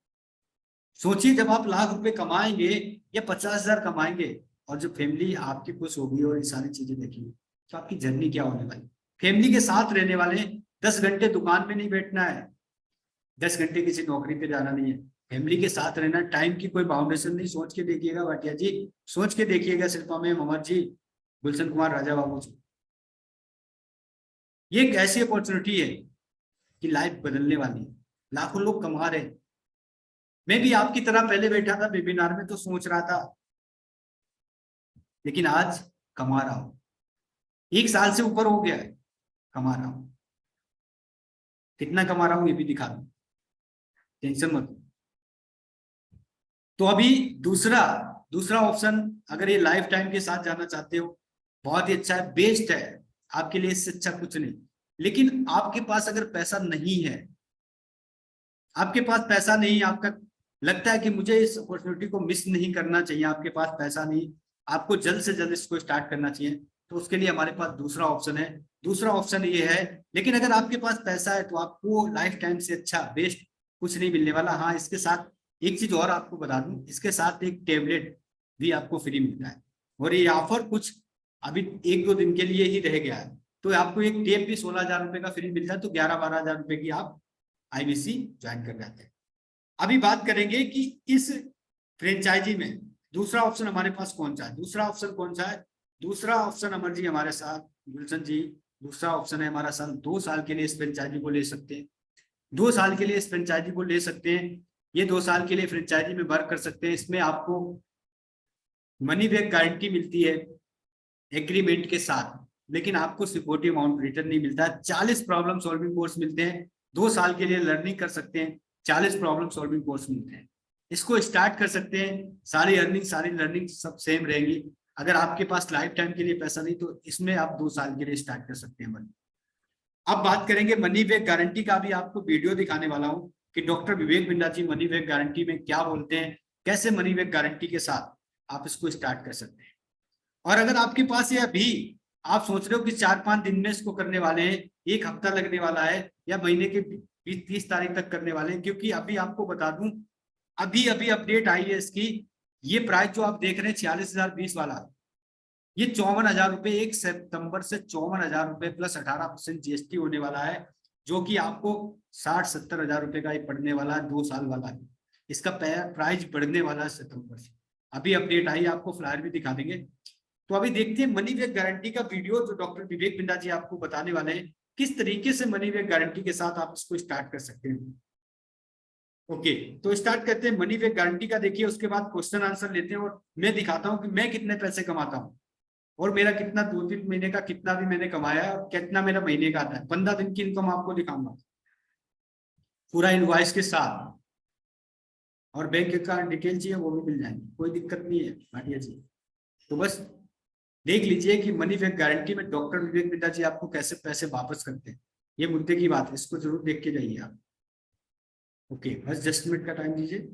सोचिए जब आप लाख रुपए कमाएंगे या 50,000 कमाएंगे और जो फैमिली आपकी खुश होगी और ये सारी चीजें देखेंगे तो आपकी जर्नी क्या होने वाली। फैमिली के साथ रहने वाले, 10 घंटे दुकान में नहीं बैठना है, 10 घंटे किसी नौकरी पे जाना नहीं है, फैमिली के साथ रहना। टाइम की कोई बाउंडेशन नहीं। सोच के देखिएगा भाटिया जी, सोच के देखिएगा शिल्पा मैम, अमर जी, गुलशन कुमार, राजा बाबू जी। ये एक ऐसी अपॉर्चुनिटी है कि लाइफ बदलने वाली है। लाखों लोग कमा रहे हैं। मैं भी आपकी तरह पहले बैठा था वेबिनार में तो सोच रहा था, लेकिन आज कमा रहा हूं। 1 साल से ऊपर हो गया है, कमा रहा हूं। कितना कमा रहा हूं ये भी दिखा दूं, टेंशन मत। तो अभी दूसरा ऑप्शन, अगर ये लाइफ टाइम के साथ जाना चाहते हो, बहुत ही अच्छा है, बेस्ट है आपके लिए, इससे अच्छा कुछ नहीं। लेकिन आपके पास अगर पैसा नहीं है, आपके पास पैसा नहीं, आपका लगता है कि मुझे इस अपॉर्चुनिटी को मिस नहीं करना चाहिए, आपके पास पैसा नहीं, आपको जल्द से जल्द इसको स्टार्ट करना चाहिए, तो उसके लिए हमारे पास दूसरा ऑप्शन है। दूसरा ऑप्शन ये है, लेकिन अगर आपके पास पैसा है तो आपको लाइफ टाइम से अच्छा बेस्ट कुछ नहीं मिलने वाला। हाँ, इसके साथ एक चीज और आपको बता दूं, इसके साथ एक टेबलेट भी आपको फ्री मिलता है, और ये ऑफर कुछ अभी 1-2 दिन के लिए ही रह गया है। तो आपको एक टेप भी 16,000 रुपए का फ्री मिलता है, तो 11-12,000 रुपए की आप IBC ज्वाइन कर जाते हैं। अभी बात करेंगे कि इस फ्रेंचाइजी में दूसरा ऑप्शन हमारे पास कौन सा है। दूसरा ऑप्शन कौन सा है? दूसरा ऑप्शन अमर जी हमारे साथ, गुलशन जी, दूसरा ऑप्शन है हमारा साल 2 साल के लिए इस फ्रेंचाइजी को ले सकते हैं। 2 साल के लिए इस फ्रेंचाइजी को ले सकते हैं। ये 2 साल के लिए फ्रेंचाइजी में वर्क कर सकते हैं। इसमें आपको मनी बैक गारंटी मिलती है एग्रीमेंट के साथ, लेकिन आपको सिक्योरिटी अमाउंट रिटर्न नहीं मिलता। 40 प्रॉब्लम सॉल्विंग कोर्स मिलते हैं। 2 साल के लिए लर्निंग कर सकते हैं। 40 प्रॉब्लम सॉल्विंग कोर्स मिलते हैं। इसको स्टार्ट कर सकते हैं। सारी अर्निंग सारी लर्निंग सब सेम रहेंगी। अगर आपके पास लाइफ टाइम के लिए पैसा नहीं तो इसमें आप 2 साल के लिए स्टार्ट कर सकते हैं। अब बात करेंगे मनी बैक गारंटी का। भी आपको वीडियो दिखाने वाला हूं कि doctor Vivek Bindra ji money back guarantee में क्या बोलते हैं, कैसे मनी बैक गारंटी के साथ आप इसको स्टार्ट कर सकते हैं। और अगर आपके पास ये अभी आप सोच रहे हो कि 4-5 दिन में इसको करने वाले हैं, 1 हफ्ता लगने वाला है, या महीने के 20-30 तारीख तक करने वाले हैं, क्योंकि अभी आपको बता दूं अभी अपडेट आई है इसकी। ये प्राइस जो आप देख रहे हैं 46,020 वाला, ये 54,000 रुपए 1 सितंबर से 54,000 रुपए प्लस 18% GST होने वाला है, जो कि आपको 60-70 हजार रुपए का ये पड़ने वाला है। 2 साल वाला है। इसका प्राइस बढ़ने वाला है सितंबर से। अभी अपडेट आई, आपको फ्लायर भी दिखा देंगे। तो अभी देखते हैं मनी बैक गारंटी का वीडियो जो डॉक्टर विवेक बिंद्रा जी आपको बताने वाले हैं, किस तरीके से मनी बैक गारंटी के साथ आप इसको स्टार्ट कर सकते हैं। ओके, तो स्टार्ट करते हैं मनी बैक गारंटी का। देखिए, उसके बाद क्वेश्चन आंसर लेते हैं और मैं दिखाता हूं कि मैं कितने पैसे कमाता हूं और मेरा कितना 2-3 महीने का कितना भी मैंने कमाया है और कितना मेरा महीने का आता है। 15 दिन की इनकम आपको दिखाऊंगा पूरा इनवॉइस के साथ, और बैंक अकाउंट डिटेल चाहिए वो भी मिल जाएंगे, कोई दिक्कत नहीं है भाटिया जी। तो बस देख लीजिए कि मनी बैक गारंटी में डॉक्टर विवेक बिंद्रा जी आपको कैसे पैसे वापस करते हैं। ये मुद्दे की बात है, इसको जरूर देख के जाइए आप। ओके, बस 10 मिनट का टाइम दीजिए।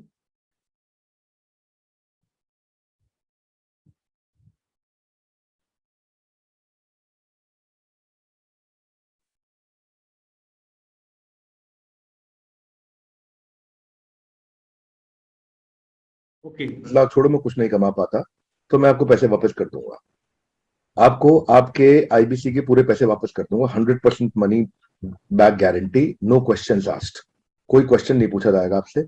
ओके, लाख छोड़ो, मैं कुछ नहीं कमा पाता तो मैं आपको पैसे वापस कर दूंगा। आपको आपके IBC के पूरे पैसे वापस कर दूंगा। 100% money back guarantee, no questions asked. कोई क्वेश्चन नहीं पूछा जाएगा आपसे,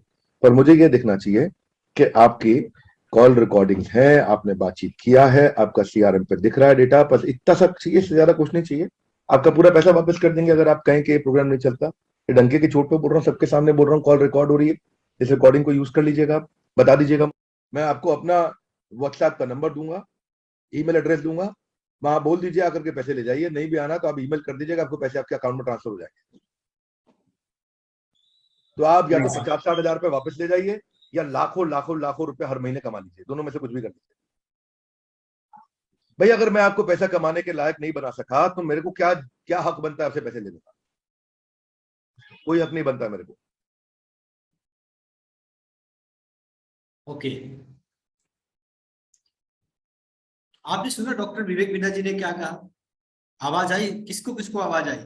पर मुझे यह देखना चाहिए कि आपकी कॉल रिकॉर्डिंग है, आपने बातचीत किया है, आपका CRM पे दिख रहा है डेटा। बस इतना सब चाहिए, इससे ज्यादा कुछ नहीं चाहिए। आपका पूरा पैसा वापस कर देंगे अगर आप कहें कि ये प्रोग्राम नहीं चलता। ये डंके की चोट पे बोल रहा हूँ, सबके सामने बोल रहा हूँ, कॉल रिकॉर्ड हो रही है। इस रिकॉर्डिंग को यूज कर लीजिएगा, आप बता दीजिएगा। मैं आपको अपना WhatsApp का नंबर दूंगा, ईमेल एड्रेस दूंगा, वहां बोल दीजिए आकर के पैसे ले जाइए। नहीं भी आना तो आप ईमेल कर दीजिएगा, आपको पैसे आपके अकाउंट में ट्रांसफर हो जाएंगे। तो आप या तो 50-60 हजार रुपए वापस ले जाइए, या लाखों लाखों लाखों रुपए हर महीने कमा लीजिए। दोनों में से कुछ भी कर लीजिए। भाई, अगर मैं आपको पैसा कमाने के लायक नहीं बना सका तो मेरे को क्या क्या हक बनता है आपसे पैसे लेने का? कोई हक नहीं बनता मेरे को। ओके, आपने सुना डॉक्टर विवेक बिंद्रा जी ने क्या कहा? आवाज आई? किसको किसको आवाज आई?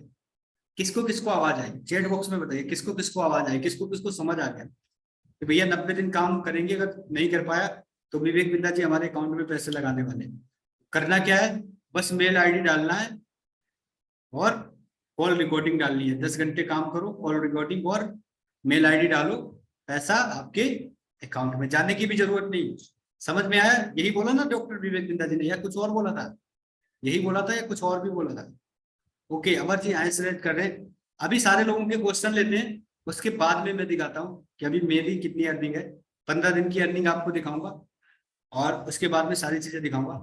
किसको किसको आवाज आई? चैट बॉक्स में बताइए किसको किसको आवाज आई, किसको किसको समझ आ गया कि भैया 90 दिन काम करेंगे, अगर नहीं कर पाया तो विवेक बिंद्रा जी हमारे अकाउंट में पैसे लगाने वाले हैं। करना क्या है, बस मेल ID डालना है और कॉल रिकॉर्डिंग डालनी है। 10 घंटे काम करो, कॉल रिकॉर्डिंग और मेल ID डालो, पैसा आपके अकाउंट में जाने की भी जरूरत नहीं। समझ में आया? यही बोला ना डॉक्टर विवेक बिंद्रा जी ने, या कुछ और बोला था? यही बोला था या कुछ और भी बोला था? ओके, अमर जी यहाँ सेलेक्ट कर रहे हैं। अभी सारे लोगों के क्वेश्चन लेते हैं, उसके बाद में मैं दिखाता हूँ कि अभी मेरी कितनी अर्निंग है। 15 दिन की अर्निंग आपको दिखाऊंगा और उसके बाद में सारी चीजें दिखाऊंगा।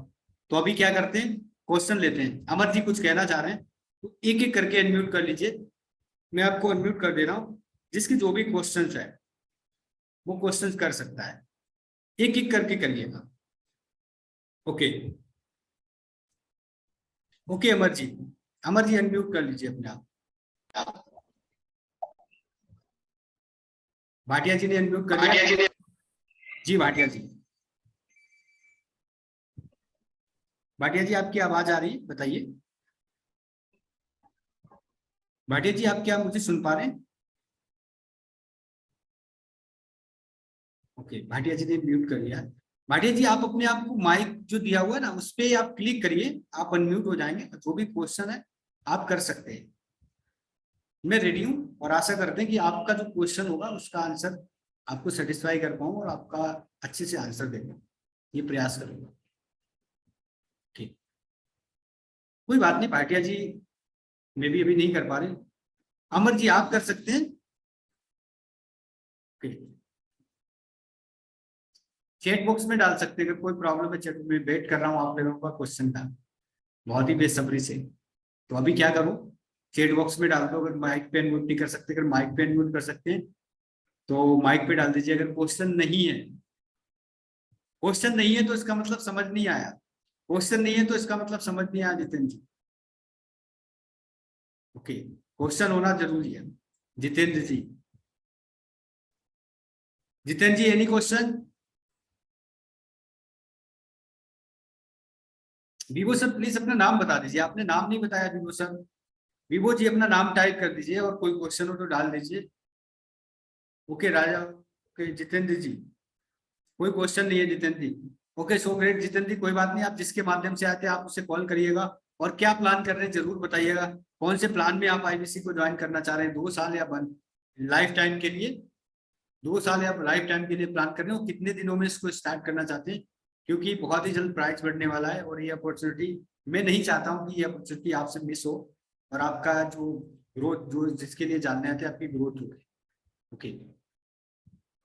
तो अभी क्या करते हैं, क्वेश्चन लेते हैं। अमर जी कुछ कहना चाह रहे हैं तो एक एक करके अनम्यूट कर लीजिए। मैं आपको अनम्यूट कर दे रहा हूँ, जिसकी जो भी क्वेश्चन है वो क्वेश्चन कर सकता है। एक एक करके करिएगा। Okay okay, Amar ji unmute कर लीजिए अपने आप। भाटिया जी ने अनम्यूट कर लिया। जी भाटिया जी। भाटिया जी आपकी आवाज आ रही है, बताइए। भाटिया जी आप क्या मुझे सुन पा रहे हैं? ओके, भाटिया जी ने म्यूट कर लिया। भाटिया जी आप अपने आप को माइक जो दिया हुआ है ना उस पर आप क्लिक करिए, आप अनम्यूट हो जाएंगे। जो भी क्वेश्चन है आप कर सकते हैं। मैं रेडी हूँ और आशा करते हैं कि आपका जो क्वेश्चन होगा उसका आंसर आपको सेटिस्फाई कर पाऊँ और आपका अच्छे से आंसर दे पाऊँ, ये प्रयास करूंगा। ठीक, कोई बात नहीं, भाटिया जी मैं भी अभी नहीं कर पा रहे। अमर जी आप कर सकते हैं? चैट बॉक्स में डाल सकते हैं, अगर कोई प्रॉब्लम है चैट में वेट कर रहा हूँ आप लोगों का क्वेश्चन का बहुत ही बेसब्री से। तो अभी क्या करूँ, चैट बॉक्स में डाल दो। अगर माइक पे अनम्यूट नहीं कर सकते, अगर माइक पे अनम्यूट कर सकते हैं तो माइक पे डाल दीजिए। अगर क्वेश्चन नहीं है, क्वेश्चन नहीं है तो इसका मतलब समझ नहीं आया, क्वेश्चन नहीं है तो इसका मतलब समझ नहीं आया जितेंद्र जी। ओके, क्वेश्चन होना जरूरी है। Jitendra ji, Jitendra ji any question? Vivo sir please अपना नाम बता दीजिए, आपने नाम नहीं बताया विवो सर। विवो जी अपना नाम टाइप कर दीजिए और कोई क्वेश्चन हो तो डाल दीजिए। ओके राजा, ओके जितेंद्र जी कोई क्वेश्चन नहीं है जितेंद्र जी। ओके सो ग्रेट जितेंद्र जी, कोई बात नहीं, आप जिसके माध्यम से आते हैं आप उससे कॉल करिएगा और क्या प्लान कर रहे हैं जरूर बताइएगा। कौन से प्लान में आप आईबीसी को ज्वाइन करना चाह रहे हैं, 2 साल या लाइफ टाइम के लिए? 2 साल या लाइफ टाइम के लिए प्लान कर रहे हो? कितने दिनों में इसको स्टार्ट करना चाहते हैं? क्योंकि बहुत ही जल्द प्राइस बढ़ने वाला है और ये अपॉर्चुनिटी मैं नहीं चाहता हूँ कि ये अपॉर्चुनिटी आपसे मिस हो और आपका जो ग्रोथ, जो जिसके लिए जानने आते हैं आपकी ग्रोथ हो। ओके,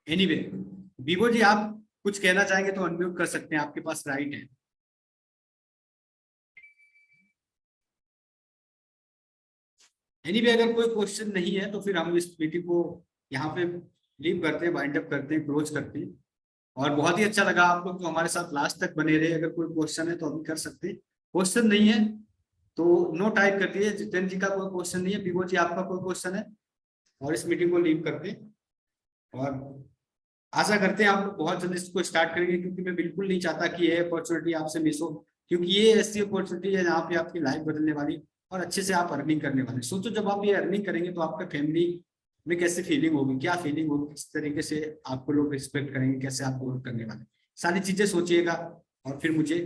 एनीवे विवो जी आप कुछ कहना चाहेंगे तो अनम्यूट कर सकते हैं, आपके पास राइट है। एनीवे अगर कोई क्वेश्चन नहीं है तो फिर हम इस मीटिंग को यहाँ पे लीव करते हैं, वाइंड अप करते हैं, क्लोज करते हैं। और बहुत ही अच्छा लगा आप लोग तो हमारे साथ लास्ट तक बने रहे। अगर कोई क्वेश्चन है तो अभी कर सकते हैं, क्वेश्चन नहीं है तो नो टाइप कर दिए। जितेंद्र जी का कोई क्वेश्चन नहीं है, विवो जी आपका कोई क्वेश्चन है, और इस मीटिंग को लीव करते हैं। और आशा करते हैं आप लोग बहुत जल्दी इसको स्टार्ट करेंगे, क्योंकि मैं बिल्कुल नहीं चाहता कि ये अपॉर्चुनिटी आपसे मिस हो, क्योंकि ये ऐसी अपॉर्चुनिटी है जहाँ पे आपकी लाइफ बदलने वाली और अच्छे से आप अर्निंग करने वाले। सोचो जब आप ये अर्निंग करेंगे तो आपका फैमिली में कैसी फीलिंग होगी, क्या फीलिंग होगी, किस तरीके से आपको लोग रिस्पेक्ट करेंगे, कैसे आप वर्क करने वाले, सारी चीजें सोचिएगा। और फिर मुझे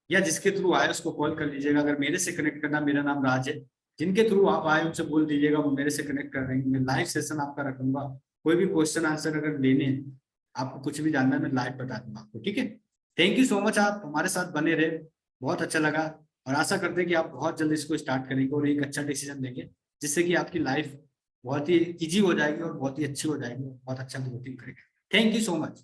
या जिसके थ्रू आए उसको कॉल कर लीजिएगा। अगर मेरे से कनेक्ट करना, मेरा नाम राज है, जिनके थ्रू आप आए उनसे बोल दीजिएगा वो मेरे से कनेक्ट कर रहे हैं। मैं लाइव सेशन आपका रखूंगा, कोई भी क्वेश्चन आंसर अगर लेने हैं, आपको कुछ भी जानना है, मैं लाइव बता दूंगा आपको। ठीक है, थैंक यू सो मच, आप हमारे साथ बने रहे, बहुत अच्छा लगा। और आशा करते हैं कि आप बहुत जल्दी इसको स्टार्ट करेंगे और एक अच्छा डिसीजन देंगे, जिससे कि आपकी लाइफ बहुत ही इजी हो जाएगी और बहुत ही अच्छी हो जाएगी, बहुत अच्छा ग्रोथिंग करेंगे। Thank you so much.